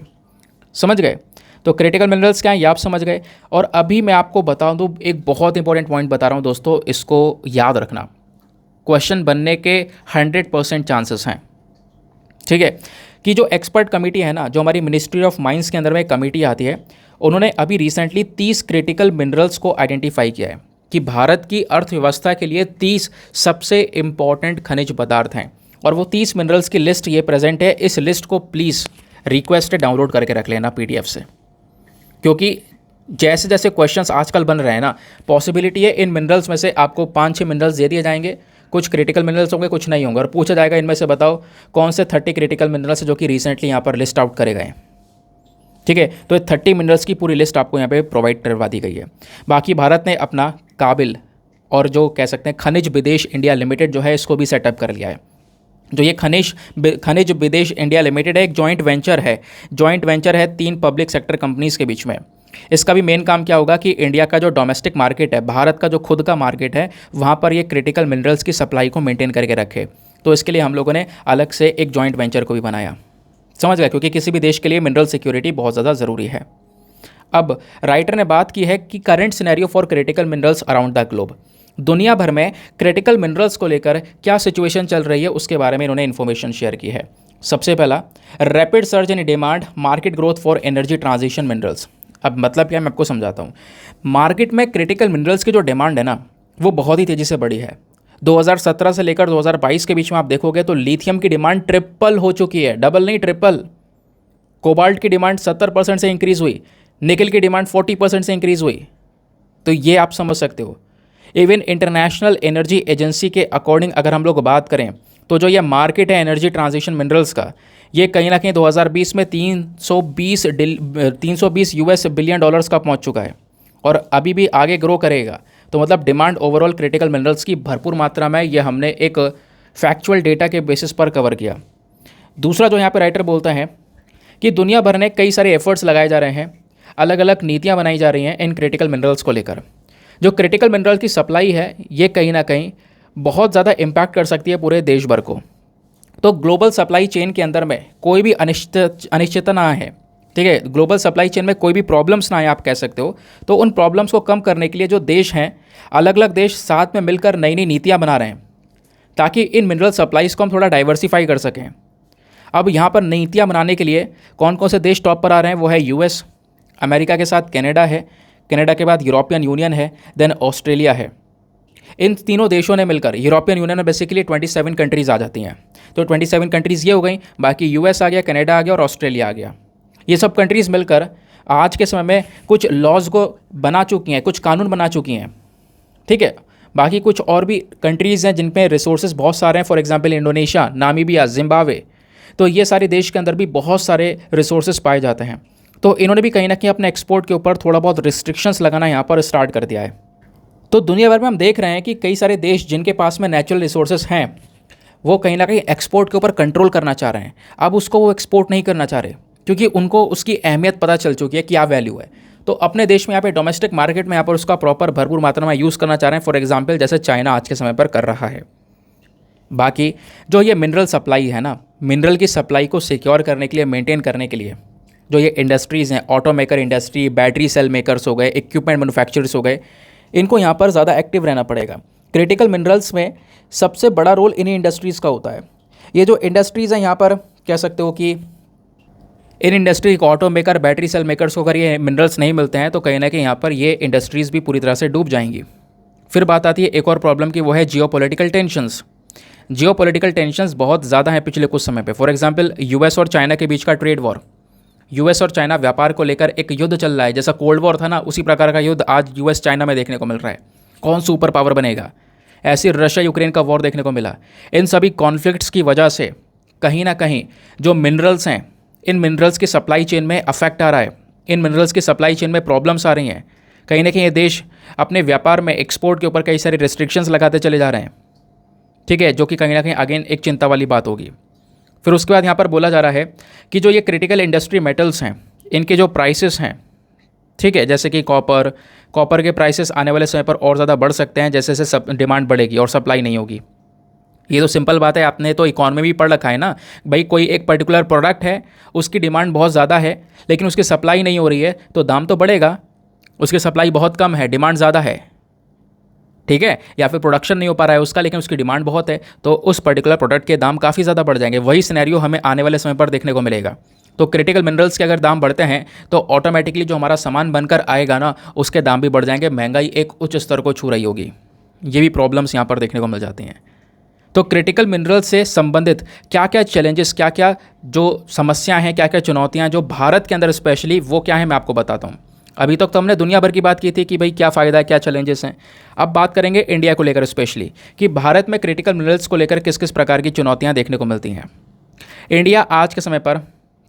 समझ गए? तो क्रिटिकल मिनरल्स क्या हैं, ये आप समझ गए। और अभी मैं आपको बता दूँ, एक बहुत इंपॉर्टेंट पॉइंट बता रहा हूँ दोस्तों, इसको याद रखना, क्वेश्चन बनने के 100% चांसेस हैं। ठीक है, कि जो एक्सपर्ट कमेटी है ना, जो हमारी मिनिस्ट्री ऑफ माइंस के अंदर में एक कमेटी आती है, उन्होंने अभी रिसेंटली 30 क्रिटिकल मिनरल्स को आइडेंटिफाई किया है कि भारत की अर्थव्यवस्था के लिए 30 सबसे इंपॉर्टेंट खनिज पदार्थ हैं। और वो 30 मिनरल्स की लिस्ट ये प्रेजेंट है। इस लिस्ट को प्लीज़ रिक्वेस्ट डाउनलोड करके रख लेना PDF से, क्योंकि जैसे जैसे क्वेश्चंस आजकल बन रहे हैं ना, पॉसिबिलिटी है इन मिनरल्स में से आपको 5-6 मिनरल्स दे दिए जाएंगे, कुछ क्रिटिकल मिनरल्स होंगे, कुछ नहीं होंगे, और पूछा जाएगा इनमें से बताओ कौन से 30 क्रिटिकल मिनरल्स जो कि रिसेंटली यहाँ पर लिस्ट आउट करे गए। ठीक है, तो ये 30 मिनरल्स की पूरी लिस्ट आपको यहाँ पे प्रोवाइड करवा दी गई है। बाकी भारत ने अपना काबिल और जो कह सकते हैं खनिज विदेश इंडिया लिमिटेड जो है, इसको भी सेटअप कर लिया है। जो ये खनिज विदेश इंडिया लिमिटेड है, एक जॉइंट वेंचर है 3 पब्लिक सेक्टर कंपनीज़ के बीच में। इसका भी मेन काम क्या होगा कि इंडिया का जो डोमेस्टिक मार्केट है, भारत का जो खुद का मार्केट है, वहाँ पर ये क्रिटिकल मिनरल्स की सप्लाई को मेंटेन करके रखे। तो इसके लिए हम लोगों ने अलग से एक जॉइंट वेंचर को भी बनाया। समझ गए? क्योंकि किसी भी देश के लिए मिनरल सिक्योरिटी बहुत ज़्यादा ज़रूरी है। अब राइटर ने बात की है कि current scenario for critical minerals around the globe, दुनिया भर में क्रिटिकल मिनरल्स को लेकर क्या सिचुएशन चल रही है, उसके बारे में इन्होंने इन्फॉर्मेशन शेयर की है। सबसे पहला, rapid surge in demand, market growth for energy transition minerals. अब मतलब क्या, मैं आपको समझाता हूँ। मार्केट में क्रिटिकल मिनरल्स की जो डिमांड है ना, वो बहुत ही तेज़ी से बढ़ी है। 2017 से लेकर 2022 के बीच में आप देखोगे तो लिथियम की डिमांड ट्रिपल हो चुकी है, डबल नहीं ट्रिपल। कोबाल्ट की डिमांड 70% से इंक्रीज़ हुई, निकल की डिमांड 40% से इंक्रीज़ हुई। तो ये आप समझ सकते हो। इवन इंटरनेशनल एनर्जी एजेंसी के अकॉर्डिंग अगर हम लोग बात करें तो जो ये मार्केट है एनर्जी ट्रांजिशन मिनरल्स का, ये कहीं ना कहीं 2020 में 320 US बिलियन डॉलर्स का पहुंच चुका है और अभी भी आगे ग्रो करेगा। तो मतलब डिमांड ओवरऑल क्रिटिकल मिनरल्स की भरपूर मात्रा में, ये हमने एक फैक्चुअल डेटा के बेसिस पर कवर किया। दूसरा जो यहाँ पे राइटर बोलता है कि दुनिया भर में कई सारे एफर्ट्स लगाए जा रहे हैं, अलग अलग नीतियाँ बनाई जा रही हैं इन क्रिटिकल मिनरल्स को लेकर। जो क्रिटिकल मिनरल की सप्लाई है, ये कहीं ना कहीं बहुत ज़्यादा इम्पैक्ट कर सकती है पूरे देश भर को। तो ग्लोबल सप्लाई चेन के अंदर में कोई भी अनिश्चितता ना है, ठीक है, ग्लोबल सप्लाई चेन में कोई भी प्रॉब्लम्स ना आए, आप कह सकते हो। तो उन प्रॉब्लम्स को कम करने के लिए जो देश हैं, अलग अलग देश साथ में मिलकर नई नई नीतियाँ बना रहे हैं ताकि इन मिनरल सप्लाईज को हम थोड़ा डाइवर्सिफाई कर सकें। अब यहाँ पर नीतियाँ बनाने के लिए कौन कौन से देश टॉप पर आ रहे हैं, वो है US, अमेरिका के साथ कनाडा है, कनाडा के बाद यूरोपियन यूनियन है, देन ऑस्ट्रेलिया है। इन तीनों देशों ने मिलकर, यूरोपियन यूनियन में बेसिकली 27 कंट्रीज़ आ जाती हैं। तो 27 कंट्रीज़ ये हो गई, बाकी US आ गया, कनाडा आ गया और ऑस्ट्रेलिया आ गया। ये सब कंट्रीज़ मिलकर आज के समय में कुछ लॉज को बना चुकी हैं, कुछ कानून बना चुकी हैं, ठीक है। बाकी कुछ और भी कंट्रीज़ हैं जिन पे रिसोर्सेज बहुत सारे हैं, for example Indonesia, Namibia, Zimbabwe. तो ये सारे देश के अंदर भी बहुत सारे रिसोर्सेज पाए जाते हैं। तो इन्होंने भी कहीं ना कहीं अपने एक्सपोर्ट के ऊपर थोड़ा बहुत रिस्ट्रिक्शंस लगाना यहाँ पर स्टार्ट कर दिया है। तो दुनिया भर में हम देख रहे हैं कि कई सारे देश जिनके पास में नेचुरल रिसोर्सेज हैं, वो कहीं ना कहीं एक्सपोर्ट के ऊपर कंट्रोल करना चाह रहे हैं। अब उसको वो एक्सपोर्ट नहीं करना चाह रहे क्योंकि उनको उसकी अहमियत पता चल चुकी है, क्या वैल्यू है। तो अपने देश में यहाँ पे डोमेस्टिक मार्केट में यहाँ पर उसका प्रॉपर भरपूर मात्रा में यूज़ करना चाह रहे हैं, फॉर एग्जाम्पल जैसे चाइना आज के समय पर कर रहा है। बाकी जो ये मिनरल सप्लाई है ना, मिनरल की सप्लाई को सिक्योर करने के लिए, मेंटेन करने के लिए जो ये इंडस्ट्रीज़ हैं, automaker industry, battery cell makers हो गए, इक्विपमेंट मैन्युफैक्चरर्स हो गए, इनको यहाँ पर ज़्यादा एक्टिव रहना पड़ेगा। क्रिटिकल मिनरल्स में सबसे बड़ा रोल इन्हीं इंडस्ट्रीज़ का होता है। ये जो इंडस्ट्रीज़ हैं, यहाँ पर कह सकते हो कि इन इंडस्ट्री को, ऑटोमेकर, बैटरी सेल मेकर्स को अगर ये मिनरल्स नहीं मिलते हैं तो कहीं ना कहीं यहाँ पर ये इंडस्ट्रीज़ भी पूरी तरह से डूब जाएंगी। फिर बात आती है एक और प्रॉब्लम की, वो है जियोपॉलिटिकल टेंशंस। जियोपॉलिटिकल टेंशंस बहुत ज़्यादा हैं पिछले कुछ समय पे। फॉर एग्जांपल US और चाइना के बीच का ट्रेड वॉर, US और चाइना व्यापार को लेकर एक युद्ध चल रहा है। जैसा कोल्ड वॉर था ना, उसी प्रकार का युद्ध आज US चाइना में देखने को मिल रहा है। कौन सुपर पावर बनेगा, ऐसी रशिया यूक्रेन का वॉर देखने को मिला। इन सभी कॉन्फ्लिक्ट्स की वजह से कहीं ना कहीं जो मिनरल्स हैं, इन मिनरल्स की सप्लाई चेन में अफेक्ट आ रहा है, इन मिनरल्स की सप्लाई चेन में प्रॉब्लम्स आ रही हैं। कहीं ना कहीं ये देश अपने व्यापार में, एक्सपोर्ट के ऊपर कई सारे रिस्ट्रिक्शंस लगाते चले जा रहे हैं, ठीक है, जो कि कहीं ना कहीं अगेन एक चिंता वाली बात होगी। फिर उसके बाद यहाँ पर बोला जा रहा है कि जो ये क्रिटिकल इंडस्ट्री मेटल्स हैं, इनके जो प्राइसेस हैं, ठीक है, जैसे कि कॉपर के प्राइसेस आने वाले समय पर और ज़्यादा बढ़ सकते हैं जैसे जैसे डिमांड बढ़ेगी और सप्लाई नहीं होगी। ये तो सिंपल बात है, आपने तो इकॉनमी भी पढ़ रखा है ना भाई। कोई एक पर्टिकुलर प्रोडक्ट है, उसकी डिमांड बहुत ज़्यादा है लेकिन उसकी सप्लाई नहीं हो रही है तो दाम तो बढ़ेगा। उसकी सप्लाई बहुत कम है, डिमांड ज़्यादा है, ठीक है, या फिर प्रोडक्शन नहीं हो पा रहा है उसका लेकिन उसकी डिमांड बहुत है, तो उस पर्टिकुलर प्रोडक्ट के दाम काफ़ी ज़्यादा बढ़ जाएंगे। वही सिनेरियो हमें आने वाले समय पर देखने को मिलेगा। तो क्रिटिकल मिनरल्स के अगर दाम बढ़ते हैं तो ऑटोमेटिकली जो हमारा सामान बनकर आएगा ना, उसके दाम भी बढ़ जाएंगे, महंगाई एक उच्च स्तर को छू रही होगी। ये भी प्रॉब्लम्स यहाँ पर देखने को मिल जाती हैं। तो क्रिटिकल मिनरल से संबंधित क्या क्या चैलेंजेस, क्या क्या जो समस्याएं हैं, क्या क्या चुनौतियां जो भारत के अंदर स्पेशली, वो क्या है मैं आपको बताता हूँ। अभी तक तो हमने दुनिया भर की बात की थी कि भाई क्या फ़ायदा है, क्या चैलेंजेस हैं। अब बात करेंगे इंडिया को लेकर स्पेशली कि भारत में क्रिटिकल मिनरल्स को लेकर किस किस प्रकार की चुनौतियां देखने को मिलती हैं। इंडिया आज के समय पर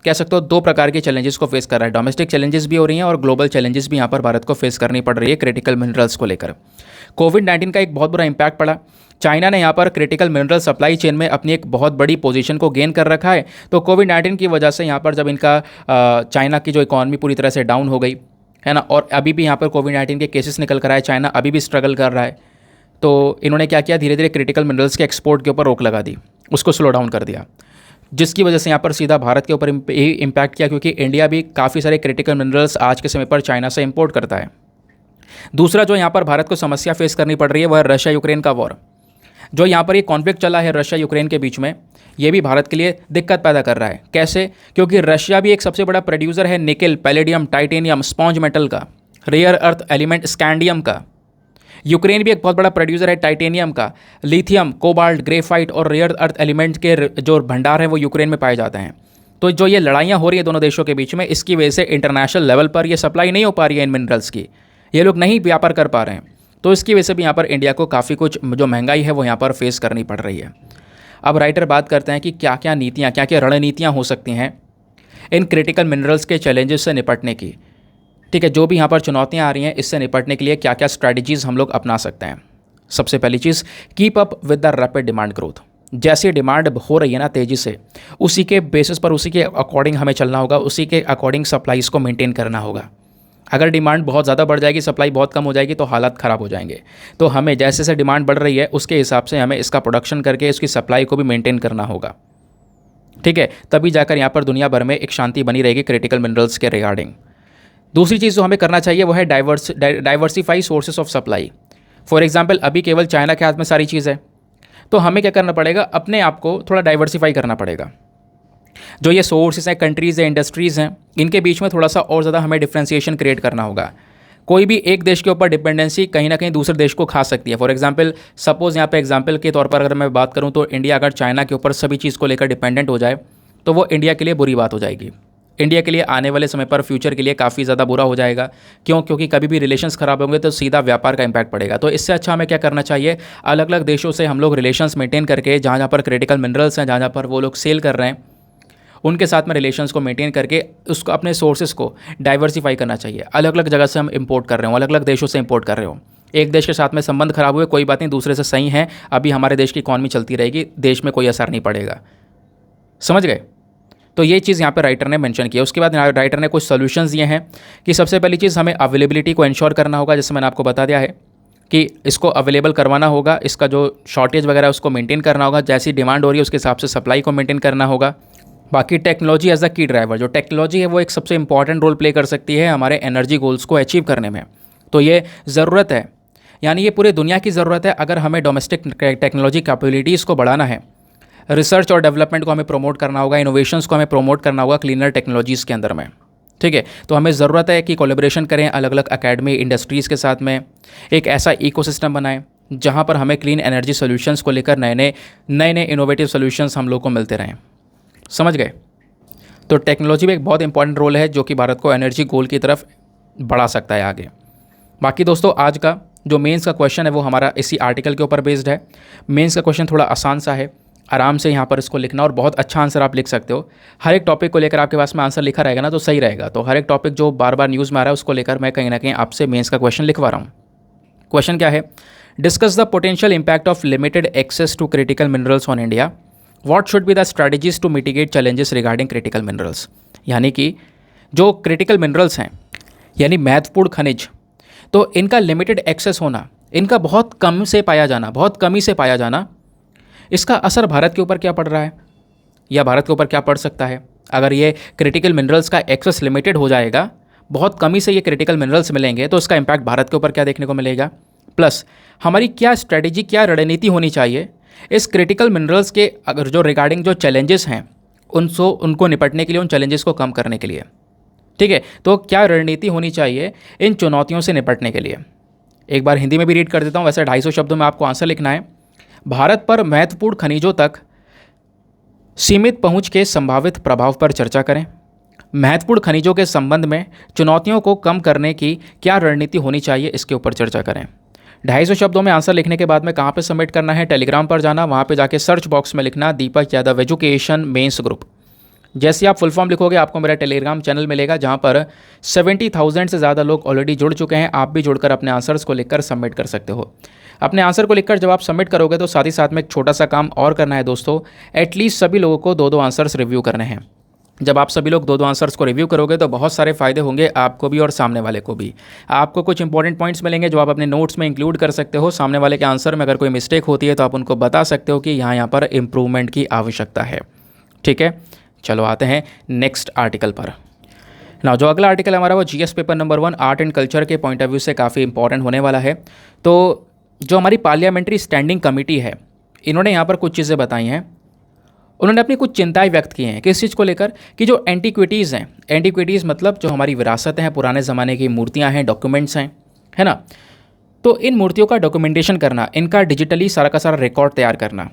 कह सकते हो दो प्रकार के चैलेंजेस को फेस कर रहा है। डोमेस्टिक चैलेंजेस भी हो रही हैं और ग्लोबल चैलेंजेस भी यहाँ पर भारत को फेस करनी पड़ रही है क्रिटिकल मिनरल्स को लेकर। कोविड-19 का एक बहुत बुरा इंपैक्ट पड़ा। चाइना ने यहाँ पर क्रिटिकल मिनरल सप्लाई चेन में अपनी एक बहुत बड़ी पोजीशन को गेन कर रखा है। तो कोविड-19 की वजह से यहाँ पर जब इनका चाइना की जो इकॉनमी पूरी तरह से डाउन हो गई है ना, और अभी भी यहाँ पर कोविड-19 के केसेस निकल कर आए, चाइना अभी भी स्ट्रगल कर रहा है, तो इन्होंने क्या किया, धीरे धीरे क्रिटिकल मिनरल्स के एक्सपोर्ट के ऊपर रोक लगा दी, उसको स्लो डाउन कर दिया, जिसकी वजह से यहाँ पर सीधा भारत के ऊपर इम्पैक्ट किया, क्योंकि इंडिया भी काफ़ी सारे क्रिटिकल मिनरल्स आज के समय पर चाइना से इंपोर्ट करता है। दूसरा जो यहाँ पर भारत को समस्या फेस करनी पड़ रही है वह रशिया यूक्रेन का वॉर। जो यहाँ पर ये कॉन्फ्लिक्ट चला है रशिया यूक्रेन के बीच में, ये भी भारत के लिए दिक्कत पैदा कर रहा है। कैसे? क्योंकि रशिया भी एक सबसे बड़ा प्रोड्यूसर है nickel, palladium, titanium, sponge metal का, रेयर अर्थ एलिमेंट स्कैंडियम का। यूक्रेन भी एक बहुत बड़ा प्रोड्यूसर है टाइटेनियम का, लिथियम, कोबाल्ट, ग्रेफाइट और रेयर अर्थ एलिमेंट के जो भंडार है वो यूक्रेन में पाए जाते हैं। तो जो ये लड़ाइयाँ हो रही है दोनों देशों के बीच में, इसकी वजह से इंटरनेशनल लेवल पर ये सप्लाई नहीं हो पा रही है इन मिनरल्स की, ये लोग नहीं व्यापार कर पा रहे हैं। तो इसकी वजह से भी यहाँ पर इंडिया को काफ़ी कुछ जो महंगाई है वो यहाँ पर फेस करनी पड़ रही है। अब राइटर बात करते हैं कि क्या क्या नीतियाँ, क्या क्या रणनीतियाँ हो सकती हैं इन क्रिटिकल मिनरल्स के चैलेंजेस से निपटने की। ठीक है, जो भी यहाँ पर चुनौतियाँ आ रही हैं इससे निपटने के लिए क्या क्या स्ट्रैटेजीज़ हम लोग अपना सकते हैं। सबसे पहली चीज़, keep up with the rapid demand growth. जैसे डिमांड हो रही है ना तेज़ी से, उसी के बेसिस पर, उसी के अकॉर्डिंग हमें चलना होगा, उसी के अकॉर्डिंग सप्लाईज़ को मेंटेन करना होगा। अगर डिमांड बहुत ज़्यादा बढ़ जाएगी, सप्लाई बहुत कम हो जाएगी तो हालात ख़राब हो जाएंगे। तो हमें जैसे जैसे डिमांड बढ़ रही है उसके हिसाब से हमें इसका प्रोडक्शन करके इसकी सप्लाई को भी मेंटेन करना होगा। ठीक है, तभी जाकर यहाँ पर दुनिया भर में एक शांति बनी रहेगी क्रिटिकल मिनरल्स के रिगार्डिंग। दूसरी चीज़ जो हमें करना चाहिए वो है diversify sources of supply. For example, अभी केवल चाइना के हाथ में सारी चीज़ है, तो हमें क्या करना पड़ेगा, अपने आप को थोड़ा डाइवर्सिफाई करना पड़ेगा। जो ये सोर्सेस हैं, कंट्रीज़ हैं, इंडस्ट्रीज़ हैं, इनके बीच में थोड़ा सा और ज़्यादा हमें डिफ्रेंसिएशन क्रिएट करना होगा। कोई भी एक देश के ऊपर डिपेंडेंसी कहीं ना कहीं दूसरे देश को खा सकती है। फॉर एग्जांपल, सपोज़ यहाँ पे एग्जांपल के तौर पर अगर मैं बात करूँ तो इंडिया अगर चाइना के ऊपर सभी चीज़ को लेकर डिपेंडेंट हो जाए तो वो इंडिया के लिए बुरी बात हो जाएगी। इंडिया के लिए आने वाले समय पर, फ्यूचर के लिए काफ़ी ज़्यादा बुरा हो जाएगा। क्यों? क्योंकि कभी भी रिलेशंस ख़राब होंगे तो सीधा व्यापार का इंपैक्ट पड़ेगा। तो इससे अच्छा हमें क्या करना चाहिए, अलग अलग देशों से हम लोग रिलेशंस मेंटेन करके, जहाँ जहाँ पर क्रिटिकल मिनरल्स हैं, जहाँ जहाँ पर वो लोग सेल कर रहे हैं, उनके साथ में रिलेशंस को मेंटेन करके उसको अपने सोर्सेज को डाइवर्सिफाई करना चाहिए। अलग अलग जगह से हम इंपोर्ट कर रहे हो, अलग अलग देशों से इंपोर्ट कर रहे हो, एक देश के साथ में संबंध खराब हुए कोई बात नहीं, दूसरे से सही है, अभी हमारे देश की इकॉनमी चलती रहेगी, देश में कोई असर नहीं पड़ेगा। समझ गए? तो ये चीज़ यहाँ पर राइटर ने मेंशन किया। उसके बाद राइटर ने कुछ सॉल्यूशंस दिए हैं कि सबसे पहली चीज़, हमें अवेलेबिलिटी को इंश्योर करना होगा, जैसे मैंने आपको बता दिया है कि इसको अवेलेबल करवाना होगा, इसका जो शॉर्टेज वगैरह उसको मेंटेन करना होगा, जैसी डिमांड हो रही है उसके हिसाब से सप्लाई को मेंटेन करना होगा। बाकी टेक्नोलॉजी एज अ की ड्राइवर, जो टेक्नोलॉजी है वो एक सबसे इंपॉर्टेंट रोल प्ले कर सकती है हमारे एनर्जी गोल्स को अचीव करने में। तो ये ज़रूरत है, यानी ये पूरे दुनिया की ज़रूरत है। अगर हमें डोमेस्टिक टेक्नोलॉजी कैपेबिलिटीज़ को बढ़ाना है, रिसर्च और डेवलपमेंट को हमें प्रमोट करना होगा, इनोवेशंस को हमें प्रमोट करना होगा क्लीनर टेक्नोलॉजीज़ के अंदर में। ठीक है, तो हमें ज़रूरत है कि कोलैबोरेशन करें अलग अलग एकेडमी, इंडस्ट्रीज़ के साथ में, एक ऐसा इकोसिस्टम बनाएं जहाँ पर हमें क्लीन एनर्जी सोल्यूशंस को लेकर नए नए इनोवेटिव सोल्यूशंस हम लोग को मिलते रहें। समझ गए? तो टेक्नोलॉजी में एक बहुत इंपॉर्टेंट रोल है जो कि भारत को एनर्जी गोल की तरफ बढ़ा सकता है आगे। बाकी दोस्तों, आज का जो मेंस का क्वेश्चन है वो हमारा इसी आर्टिकल के ऊपर बेस्ड है। मेंस का क्वेश्चन थोड़ा आसान सा है, आराम से यहाँ पर इसको लिखना और बहुत अच्छा आंसर आप लिख सकते हो। हर एक टॉपिक को लेकर आपके पास में आंसर लिखा रहेगा ना तो सही रहेगा। तो हर एक टॉपिक जो बार बार न्यूज़ में आ रहा है उसको लेकर मैं कहीं ना कहीं आपसे मेंस का क्वेश्चन लिखवा रहा हूँ। क्वेश्चन क्या है? Discuss the potential impact of limited access to critical minerals on India. What should be the strategies to mitigate challenges regarding critical minerals. यानी कि जो क्रिटिकल मिनरल्स हैं यानी महत्वपूर्ण खनिज, तो इनका लिमिटेड एक्सेस होना, इनका बहुत कम से पाया जाना, बहुत कमी से पाया जाना, इसका असर भारत के ऊपर क्या पड़ रहा है या भारत के ऊपर क्या पड़ सकता है? अगर ये क्रिटिकल मिनरल्स का एक्सेस लिमिटेड हो जाएगा, बहुत कमी से ये क्रिटिकल मिनरल्स मिलेंगे, तो इसका इम्पैक्ट भारत के ऊपर क्या देखने को मिलेगा? प्लस हमारी क्या स्ट्रेटेजी, क्या रणनीति होनी चाहिए इस क्रिटिकल मिनरल्स के अगर जो रिगार्डिंग जो चैलेंजेस हैं उनको निपटने के लिए, उन चैलेंजेस को कम करने के लिए। ठीक है, तो क्या रणनीति होनी चाहिए इन चुनौतियों से निपटने के लिए? एक बार हिंदी में भी रीड कर देता हूँ, वैसे 250 शब्दों में आपको आंसर लिखना है। भारत पर महत्वपूर्ण खनिजों तक सीमित पहुंच के संभावित प्रभाव पर चर्चा करें। महत्वपूर्ण खनिजों के संबंध में चुनौतियों को कम करने की क्या रणनीति होनी चाहिए, इसके ऊपर चर्चा करें। 250 शब्दों में आंसर लिखने के बाद में कहाँ पे सबमिट करना है? टेलीग्राम पर जाना, वहाँ पे जाके सर्च बॉक्स में लिखना दीपक यादव एजुकेशन मेंस ग्रुप। जैसे आप फुल फॉर्म लिखोगे आपको मेरा टेलीग्राम चैनल मिलेगा, जहाँ पर 70,000 से ज़्यादा लोग ऑलरेडी जुड़ चुके हैं। आप भी जुड़कर अपने आंसर्स को लिखकर सबमिट कर सकते हो। अपने आंसर को लिखकर जब आप सबमिट करोगे तो साथ ही साथ में एक छोटा सा काम और करना है दोस्तों, एटलीस्ट सभी लोगों को 2-2 आंसर्स रिव्यू करने हैं। जब आप सभी लोग 2-2 आंसर्स को रिव्यू करोगे तो बहुत सारे फायदे होंगे आपको भी और सामने वाले को भी। आपको कुछ इंपॉर्टेंट पॉइंट्स मिलेंगे जो आप अपने नोट्स में इंक्लूड कर सकते हो। सामने वाले के आंसर में अगर कोई मिस्टेक होती है तो आप उनको बता सकते हो कि यहाँ पर इंप्रूवमेंट की आवश्यकता है। ठीक है, चलो आते हैं नेक्स्ट आर्टिकल पर। ना जो अगला आर्टिकल हमारा वो GS paper number 1 art and culture के पॉइंट ऑफ व्यू से काफ़ी इंपॉर्टेंट होने वाला है। तो जो हमारी पार्लियामेंट्री स्टैंडिंग कमेटी है, इन्होंने यहाँ पर कुछ चीज़ें बताई हैं। उन्होंने अपनी कुछ चिंताएं व्यक्त की हैं किस चीज़ को लेकर, कि जो एंटीक्विटीज़ हैं, एंटीक्विटीज़ मतलब जो हमारी विरासतें हैं, पुराने ज़माने की मूर्तियाँ हैं, डॉक्यूमेंट्स हैं, है ना, तो इन मूर्तियों का डॉक्यूमेंटेशन करना, इनका डिजिटली सारा का सारा रिकॉर्ड तैयार करना,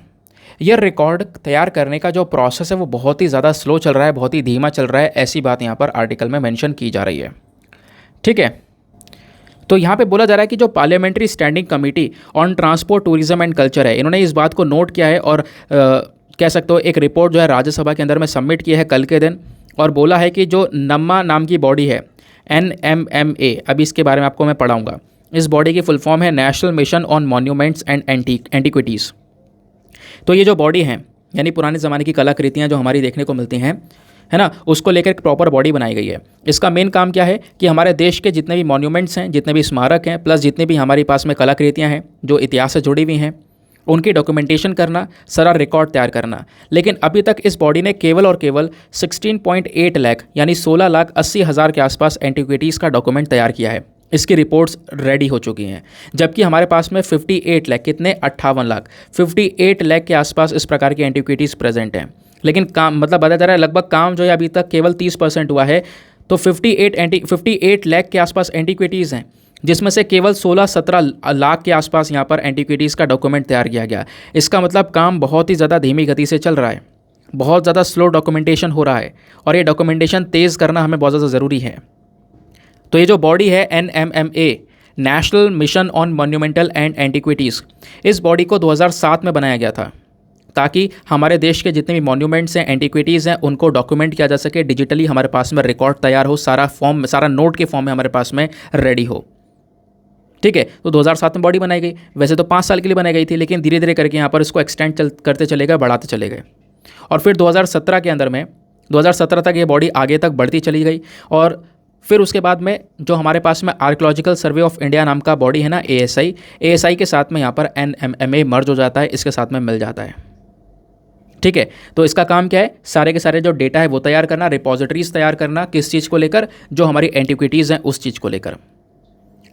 यह रिकॉर्ड तैयार करने का जो प्रोसेस है वो बहुत ही ज़्यादा स्लो चल रहा है, बहुत ही धीमा चल रहा है, ऐसी बात यहाँ पर आर्टिकल में मेंशन की जा रही है। ठीक है, तो यहाँ पे बोला जा रहा है कि जो parliamentary standing committee on transport tourism and culture है, इन्होंने इस बात को नोट किया है और कह सकते हो एक रिपोर्ट जो है राज्यसभा के अंदर में सबमिट की है कल के दिन, और बोला है कि जो नम्मा नाम की बॉडी है NMMA, अभी इसके बारे में आपको मैं पढ़ाऊँगा। इस बॉडी की फुल फॉर्म है national mission on monuments and antiquities. तो ये जो बॉडी है यानी पुराने ज़माने की कलाकृतियाँ जो हमारी देखने को मिलती हैं, है ना, उसको लेकर एक प्रॉपर बॉडी बनाई गई है। इसका मेन काम क्या है कि हमारे देश के जितने भी मॉन्यूमेंट्स हैं, जितने भी स्मारक हैं, प्लस जितने भी हमारे पास में कलाकृतियाँ हैं जो इतिहास से जुड़ी हुई हैं, उनकी डॉक्यूमेंटेशन करना, सारा रिकॉर्ड तैयार करना। लेकिन अभी तक इस बॉडी ने केवल और केवल 16.8 लाख यानी 16,80,000 के आसपास एंटीक्विटीज़ का डॉक्यूमेंट तैयार किया है। इसकी रिपोर्ट्स रेडी हो चुकी हैं, जबकि हमारे पास में 58 लाख, कितने, 58 लाख, 58 लाख के आसपास इस प्रकार की एंटीक्विटीज़ प्रेजेंट हैं। लेकिन काम मतलब बताया जा रहा है लगभग काम जो है अभी तक केवल 30% हुआ है। तो 58 लाख के आसपास एंटीक्विटीज़ हैं, जिसमें से केवल 16-17 लाख के आसपास यहाँ पर एंटीक्विटीज़ का डॉक्यूमेंट तैयार किया गया। इसका मतलब काम बहुत ही ज़्यादा धीमी गति से चल रहा है, बहुत ज़्यादा स्लो डॉक्यूमेंटेशन हो रहा है, और ये डॉक्यूमेंटेशन तेज़ करना हमें बहुत ज़्यादा ज़रूरी है। तो ये जो बॉडी है NMMA, national mission on monumental and antiquities, इस बॉडी को 2007 में बनाया गया था ताकि हमारे देश के जितने भी मॉन्यूमेंट्स हैं, एंटीक्विटीज़ हैं, उनको डॉक्यूमेंट किया जा सके, डिजिटली हमारे पास में रिकॉर्ड तैयार हो, सारा फॉर्म, सारा नोट के फॉर्म में हमारे पास में रेडी हो। ठीक है, तो 2007 में बॉडी बनाई गई। वैसे तो 5 साल के लिए बनाई गई थी, लेकिन धीरे धीरे करके यहाँ पर इसको एक्सटेंड करते चले गए, बढ़ाते चले गए, और फिर 2017 के अंदर में 2017 तक ये बॉडी आगे तक बढ़ती चली गई। और फिर उसके बाद में जो हमारे पास में आर्कियोलॉजिकल सर्वे ऑफ इंडिया नाम का बॉडी है ना, ASI के साथ में यहाँ पर NMMA मर्ज हो जाता है, इसके साथ में मिल जाता है। ठीक है, तो इसका काम क्या है, सारे के सारे जो डेटा है वो तैयार करना, रिपोजिटरीज तैयार करना, किस चीज़ को लेकर, जो हमारी एंटीक्विटीज़ हैं उस चीज़ को लेकर।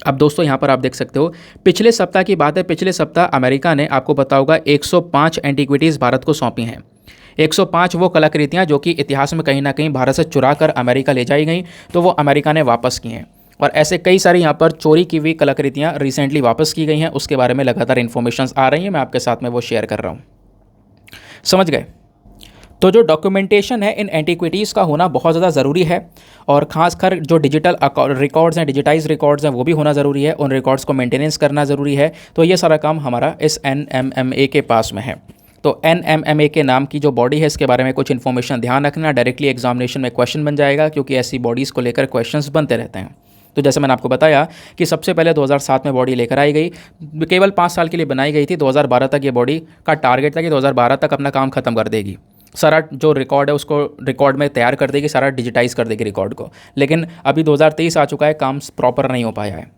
अब दोस्तों यहाँ पर आप देख सकते हो, पिछले सप्ताह की बात है, पिछले सप्ताह अमेरिका ने, आपको पता होगा, 105 एंटीक्विटीज़ भारत को सौंपी हैं। 105 वो कलाकृतियाँ जो कि इतिहास में कहीं ना कहीं भारत से चुरा कर अमेरिका ले जाई गई, तो वो अमेरिका ने वापस की हैं। और ऐसे कई सारी यहाँ पर चोरी की हुई कलाकृतियाँ रिसेंटली वापस की गई हैं, उसके बारे में लगातार इन्फॉर्मेशंस आ रही हैं, मैं आपके साथ में वो शेयर कर रहा हूँ। समझ गए? तो जो डॉक्यूमेंटेशन है इन एंटीक्विटीज़ का होना बहुत ज़्यादा ज़रूरी है, और ख़ासकर जो डिजिटल रिकॉर्ड्स हैं, डिजिटाइज रिकॉर्ड्स हैं, वो भी होना ज़रूरी है, उन रिकॉर्ड्स को मेंटेनेंस करना ज़रूरी है। तो ये सारा काम हमारा इस NMMA के पास में है। तो NMMA के नाम की जो बॉडी है, इसके बारे में कुछ इन्फॉर्मेशन ध्यान रखना, डायरेक्टली एग्जामिनेशन में क्वेश्चन बन जाएगा, क्योंकि ऐसी बॉडीज़ को लेकर क्वेश्चंस बनते रहते हैं। तो जैसे मैंने आपको बताया कि सबसे पहले 2007 में बॉडी लेकर आई गई, केवल 5 साल के लिए बनाई गई थी। 2012 तक ये बॉडी का टारगेट था कि 2012 तक अपना काम खत्म कर देगी। सारा जो रिकॉर्ड है उसको रिकॉर्ड में तैयार कर देगी, सारा डिजिटाइज कर देगी रिकॉर्ड को। लेकिन अभी 2023 आ चुका है, काम प्रॉपर नहीं हो पाया है।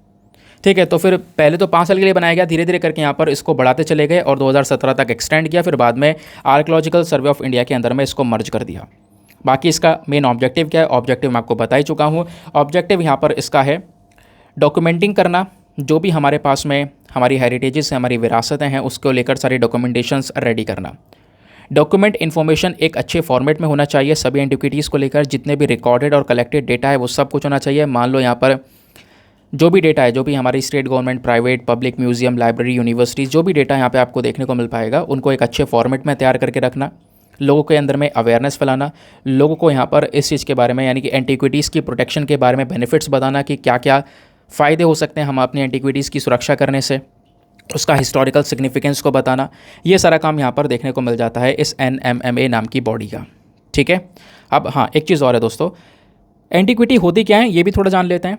ठीक है, तो फिर पहले तो 5 साल के लिए बनाया गया, धीरे धीरे करके यहाँ पर इसको बढ़ाते चले गए और 2017 तक एक्सटेंड किया, फिर बाद में आर्कियोलॉजिकल सर्वे ऑफ इंडिया के अंदर में इसको मर्ज कर दिया। बाकी इसका मेन ऑब्जेक्टिव क्या है, ऑब्जेक्टिव मैं आपको बता ही चुका हूँ। ऑब्जेक्टिव यहाँ पर इसका है डॉक्यूमेंटिंग करना, जो भी हमारे पास में हमारी हेरिटेजेस हैं, हमारी विरासतें हैं, उसको लेकर सारी डॉक्यूमेंटेशंस रेडी करना। डॉक्यूमेंट इन्फॉर्मेशन एक अच्छे फॉर्मेट में होना चाहिए, सभी एंटिक्विटीज़ को लेकर जितने भी रिकॉर्डेड और कलेक्टेड डेटा है वो सब कुछ होना चाहिए। मान लो यहाँ पर जो भी डेटा है, जो भी हमारी state government, private, public, museum, library, universities, जो भी डेटा यहाँ पे आपको देखने को मिल पाएगा, उनको एक अच्छे फॉर्मेट में तैयार करके रखना, लोगों के अंदर में अवेयरनेस फैलाना, लोगों को यहाँ पर इस चीज़ के बारे में यानी कि एंटिक्विटीज़ की प्रोटेक्शन के बारे में बेनिफिट्स बताना कि क्या क्या फ़ायदे हो सकते हैं हम अपनी एंटिक्विटीज़ की सुरक्षा करने से, उसका हिस्टोरिकल सिग्निफिकेंस को बताना। ये सारा काम यहाँ पर देखने को मिल जाता है इस NMMA नाम की बॉडी का। ठीक है, अब हाँ, एक चीज़ और है दोस्तों, एंटिक्विटी होती क्या है ये भी थोड़ा जान लेते हैं।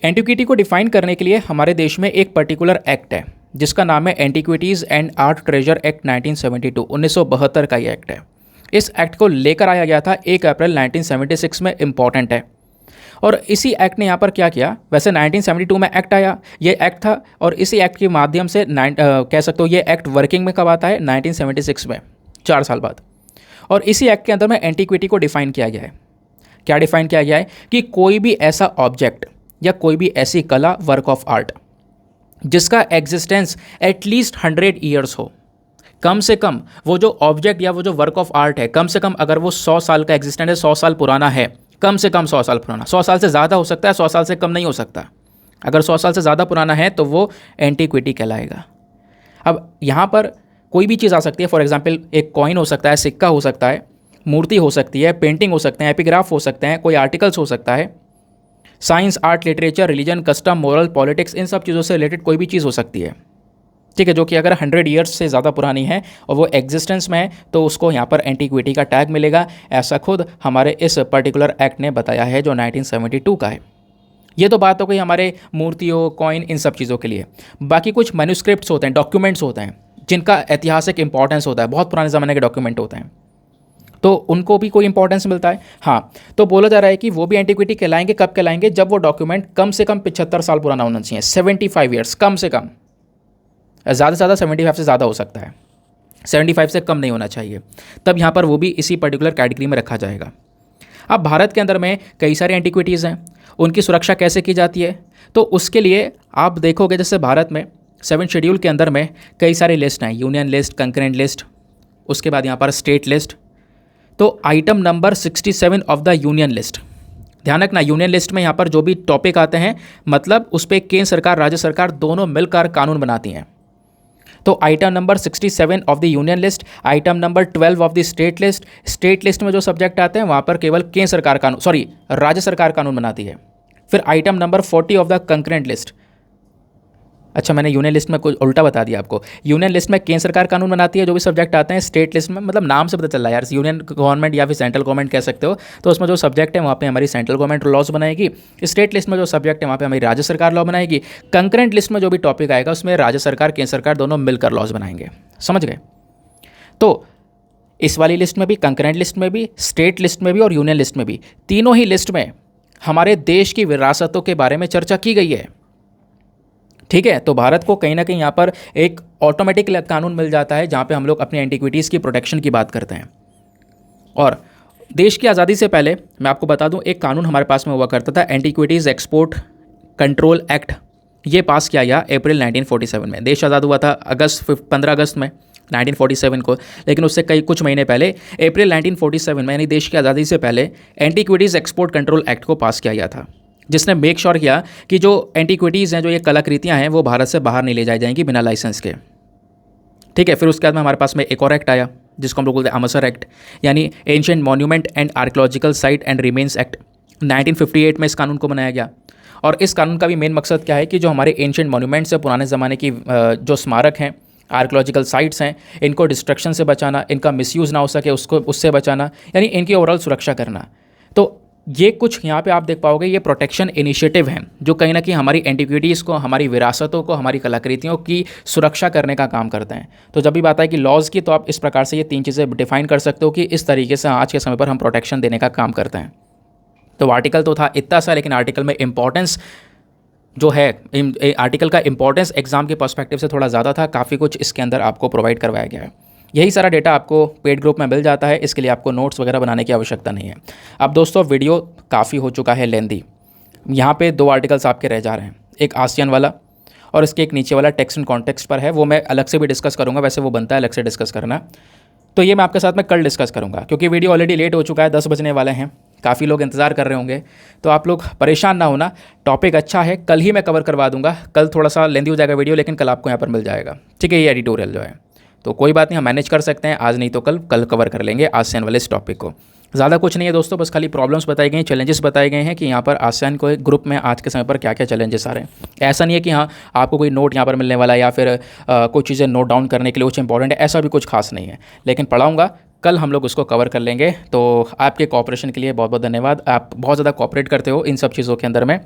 एंटिक्विटी को डिफाइन करने के लिए हमारे देश में एक पर्टिकुलर एक्ट है जिसका नाम है antiquities and art treasure act 1972, 1972 का ये एक्ट है। इस एक्ट को लेकर आया गया था 1 अप्रैल 1976 में, इम्पॉर्टेंट है। और इसी एक्ट ने यहाँ पर क्या किया, वैसे 1972 में एक्ट आया, ये एक्ट था, और इसी एक्ट के माध्यम से कह सकते हो ये एक्ट वर्किंग में कब आता है, 1976 में, 4 साल बाद। और इसी एक्ट के अंदर में एंटिक्विटी को डिफाइन किया गया है। क्या डिफाइन किया गया है कि कोई भी ऐसा ऑब्जेक्ट या कोई भी ऐसी कला, वर्क ऑफ आर्ट, जिसका एग्जिस्टेंस एटलीस्ट 100 ईयर्स हो, कम से कम वो जो ऑब्जेक्ट या वो जो वर्क ऑफ आर्ट है, कम से कम अगर वो 100 साल का एग्जिस्टेंस है, 100 साल पुराना है, कम से कम 100 साल पुराना, 100 साल से ज़्यादा हो सकता है, 100 साल से कम नहीं हो सकता। अगर 100 साल से ज़्यादा पुराना है तो वो एंटिक्विटी कहलाएगा। अब यहाँ पर कोई भी चीज़ आ सकती है, फॉर एग्जांपल एक कॉइन हो सकता है, सिक्का हो सकता है, मूर्ति हो सकती है, पेंटिंग हो सकते हैं, एपिग्राफ हो सकते हैं, कोई आर्टिकल्स हो सकता है, science, art, literature, religion, custom, moral, politics, इन सब चीज़ों से रिलेटेड कोई भी चीज़ हो सकती है। ठीक है, जो कि अगर 100 ईयर्स से ज़्यादा पुरानी है और वो एग्जिस्टेंस में है तो उसको यहाँ पर एंटिक्विटी का टैग मिलेगा। ऐसा खुद हमारे इस पर्टिकुलर एक्ट ने बताया है जो 1972 का है। ये तो बात हो गई हमारे मूर्तियों, कॉइन, इन सब चीज़ों के लिए। बाकी कुछ मैन्युस्क्रिप्ट्स होते हैं, डॉक्यूमेंट्स होते हैं जिनका ऐतिहासिक इंपॉर्टेंस होता है, बहुत पुराने ज़माने के डॉक्यूमेंट होते हैं, तो उनको भी कोई इंपॉर्टेंस मिलता है। हाँ, तो बोला जा रहा है कि वो भी एंटिक्विटी कहलाएंगे, कब कहलाएंगे, जब वो डॉक्यूमेंट कम से कम 75 साल पुराना होना चाहिए, 75 ईयर्स कम से कम, ज़्यादा से ज़्यादा 75 से ज़्यादा हो सकता है, 75 से कम नहीं होना चाहिए, तब यहाँ पर वो भी इसी पर्टिकुलर कैटेगरी में रखा जाएगा। अब भारत के अंदर में कई सारी एंटिक्विटीज़ हैं, उनकी सुरक्षा कैसे की जाती है, तो उसके लिए आप देखोगे जैसे भारत में 7 शेड्यूल के अंदर में कई सारे लिस्ट हैं, यूनियन लिस्ट, कंकरेंट लिस्ट, उसके बाद यहाँ पर स्टेट लिस्ट। तो item number 67 of the union list, ध्यान रखना, यूनियन लिस्ट में यहाँ पर जो भी टॉपिक आते हैं, मतलब उस पर केंद्र सरकार, राज्य सरकार दोनों मिलकर कानून बनाती हैं। तो item number 67 of the union list, item number 12 of the state list, state list में जो सब्जेक्ट आते हैं वहाँ पर केवल केंद्र सरकार कानून, राज्य सरकार कानून बनाती है। फिर item number 40 of the concurrent list, अच्छा मैंने यूनियन लिस्ट में कुछ उल्टा बता दिया आपको, यूनियन लिस्ट में केंद्र सरकार कानून बनाती है जो भी सब्जेक्ट आते हैं, स्टेट लिस्ट में मतलब नाम से पता चल रहा है यार, यूनियन गवर्नमेंट या फिर सेंट्रल गवर्नमेंट कह सकते हो, तो उसमें जो सब्जेक्ट है वहाँ पे हमारी सेंट्रल गवर्नमेंट लॉज बनाएगी, स्टेट लिस्ट में जो सब्जेक्ट है वहाँ पे हमारी राज्य सरकार लॉ बनाएगी, कंकरेंट लिस्ट में जो भी टॉपिक आएगा उसमें राज्य सरकार, केंद्र सरकार दोनों मिलकर लॉज बनाएंगे। समझ गए? तो इस वाली लिस्ट में भी, कंकरेंट लिस्ट में भी, स्टेट लिस्ट में भी और यूनियन लिस्ट में भी, तीनों ही लिस्ट में हमारे देश की विरासतों के बारे में चर्चा की गई है। ठीक है, तो भारत को कहीं ना कहीं यहाँ पर एक ऑटोमेटिक कानून मिल जाता है जहाँ पे हम लोग अपनी एंटिक्विटीज़ की प्रोटेक्शन की बात करते हैं। और देश की आज़ादी से पहले मैं आपको बता दूँ एक कानून हमारे पास में हुआ करता था, एंटिक्विटीज़ एक्सपोर्ट कंट्रोल एक्ट, ये पास किया गया अप्रैल 1947 में। देश आज़ाद हुआ था 15 अगस्त में 1947 को, लेकिन उससे कुछ महीने पहले अप्रैल 1947 में यानी देश की आज़ादी से पहले एंटिक्विटीज़ एक्सपोर्ट कंट्रोल एक्ट को पास किया गया था, जिसने मेक श्योर किया कि जो एंटिक्विटीज़ हैं, जो ये कलाकृतियाँ हैं, वो भारत से बाहर नहीं ले जाई जाएंगी बिना लाइसेंस के। ठीक है, फिर उसके बाद में हमारे पास में एक और एक्ट आया जिसको हम लोग बोलते हैं अमसर एक्ट, यानी ancient monument and archaeological site and remains act. 1958 में इस कानून को बनाया गया। और इस कानून का भी मेन मकसद क्या है कि जो हमारे एंशिएंट मॉन्यूमेंट्स हैं, पुराने ज़माने की जो स्मारक हैं, आर्कियोलॉजिकल साइट्स हैं, इनको डिस्ट्रक्शन से बचाना, इनका मिसयूज़ ना हो सके उससे बचाना, यानी इनकी ओवरऑल सुरक्षा करना। तो ये कुछ यहाँ पे आप देख पाओगे, ये प्रोटेक्शन इनिशिएटिव हैं जो कहीं ना कहीं हमारी एंटिक्विटीज़ को, हमारी विरासतों को, हमारी कलाकृतियों की सुरक्षा करने का काम करते हैं। तो जब भी बात है कि लॉज़ की, तो आप इस प्रकार से ये 3 चीज़ें डिफाइन कर सकते हो कि इस तरीके से आज के समय पर हम प्रोटेक्शन देने का काम करते हैं। तो आर्टिकल तो था इतना सा, लेकिन आर्टिकल में इंपॉर्टेंस जो है, आर्टिकल का इंपॉर्टेंस एग्जाम के पर्सपेक्टिव से थोड़ा ज़्यादा था। काफ़ी कुछ इसके अंदर आपको प्रोवाइड करवाया गया है। यही सारा डेटा आपको पेड ग्रुप में मिल जाता है, इसके लिए आपको नोट्स वगैरह बनाने की आवश्यकता नहीं है। अब दोस्तों वीडियो काफ़ी हो चुका है लेंदी। यहाँ पे 2 आर्टिकल्स आपके रह जा रहे हैं, एक आसियान वाला और इसके एक नीचे वाला टेक्स्ट एंड कॉन्टेक्स्ट पर है। वो मैं अलग से भी डिस्कस करूँगा, वैसे वो बनता है अलग से डिस्कस करना। तो ये मैं आपके साथ में कल डिस्कस करूँगा, क्योंकि वीडियो ऑलरेडी लेट हो चुका है, 10 बजने वाले हैं, काफ़ी लोग इंतज़ार कर रहे होंगे। तो आप लोग परेशान ना होना, टॉपिक अच्छा है, कल ही मैं कवर करवा दूंगा। कल थोड़ा सा लेंदी हो जाएगा वीडियो, लेकिन कल आपको यहाँ पर मिल जाएगा, ठीक है। ये एडिटोरियल जो है, तो कोई बात नहीं, हम मैनेज कर सकते हैं, आज नहीं तो कल कवर कर लेंगे आसियान वाले इस टॉपिक को। ज़्यादा कुछ नहीं है दोस्तों, बस खाली प्रॉब्लम्स बताई गई, चैलेंजेस बताए गए हैं कि यहाँ पर आसियान को एक ग्रुप में आज के समय पर क्या क्या चैलेंजेस आ रहे हैं। ऐसा नहीं है कि हाँ आपको कोई नोट यहाँ पर मिलने वाला है या फिर कुछ चीज़ें नोट डाउन करने के लिए कुछ इंपॉर्टेंट है, ऐसा भी कुछ खास नहीं है। लेकिन पढ़ाऊँगा, कल हम लोग उसको कवर कर लेंगे। तो आपके कोऑपरेशन के लिए बहुत बहुत धन्यवाद। आप बहुत ज़्यादा कोऑपरेट करते हो इन सब चीज़ों के अंदर में।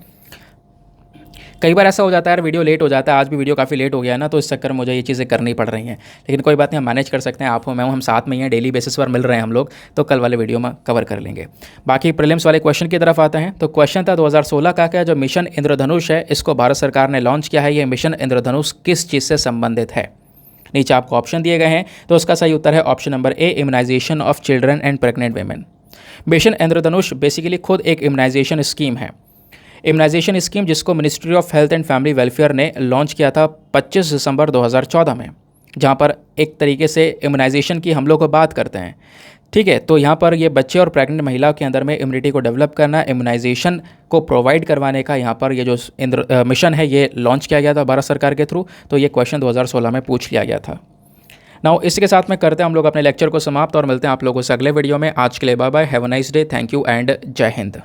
कई बार ऐसा हो जाता है यार, वीडियो लेट हो जाता है, आज भी वीडियो काफ़ी लेट हो गया ना, तो इस चक्कर में मुझे ये चीज़ें करनी पड़ रही हैं। लेकिन कोई बात नहीं, हम मैनेज कर सकते हैं। आप हो, मैं हूँ, हम साथ में ही हैं, डेली बेसिस पर मिल रहे हैं हम लोग, तो कल वाले वीडियो में कवर कर लेंगे। बाकी प्रीलिम्स वाले क्वेश्चन की तरफ आते हैं। तो क्वेश्चन था 2016 का जो मिशन इंद्रधनुष है, इसको भारत सरकार ने लॉन्च किया है। ये मिशन इंद्रधनुष किस चीज़ से संबंधित है? नीचे आपको ऑप्शन दिए गए हैं, तो उसका सही उत्तर है option number A, immunization of children and pregnant women. Mission Indradhanush basically खुद एक इम्यूनाइजेशन स्कीम है। इम्यूनाइजेशन स्कीम जिसको ministry of health and family welfare ने लॉन्च किया था 25 दिसंबर 2014 में, जहाँ पर एक तरीके से इम्यूनाइजेशन की हम लोग को बात करते हैं, ठीक है। तो यहाँ पर ये बच्चे और प्रेग्नेंट महिलाओं के अंदर में इम्यूनिटी को डेवलप करना, इम्यूनाइजेशन को प्रोवाइड करवाने का यहाँ पर ये जो मिशन है ये लॉन्च किया गया था भारत सरकार के थ्रू। तो ये क्वेश्चन 2016 में पूछ लिया गया था। नाउ इसके साथ में करते हैं हम लोग अपने लेक्चर को समाप्त और मिलते हैं आप लोगों से अगले वीडियो में। आज के लिए bye bye, have a nice day, thank you and Jai Hind.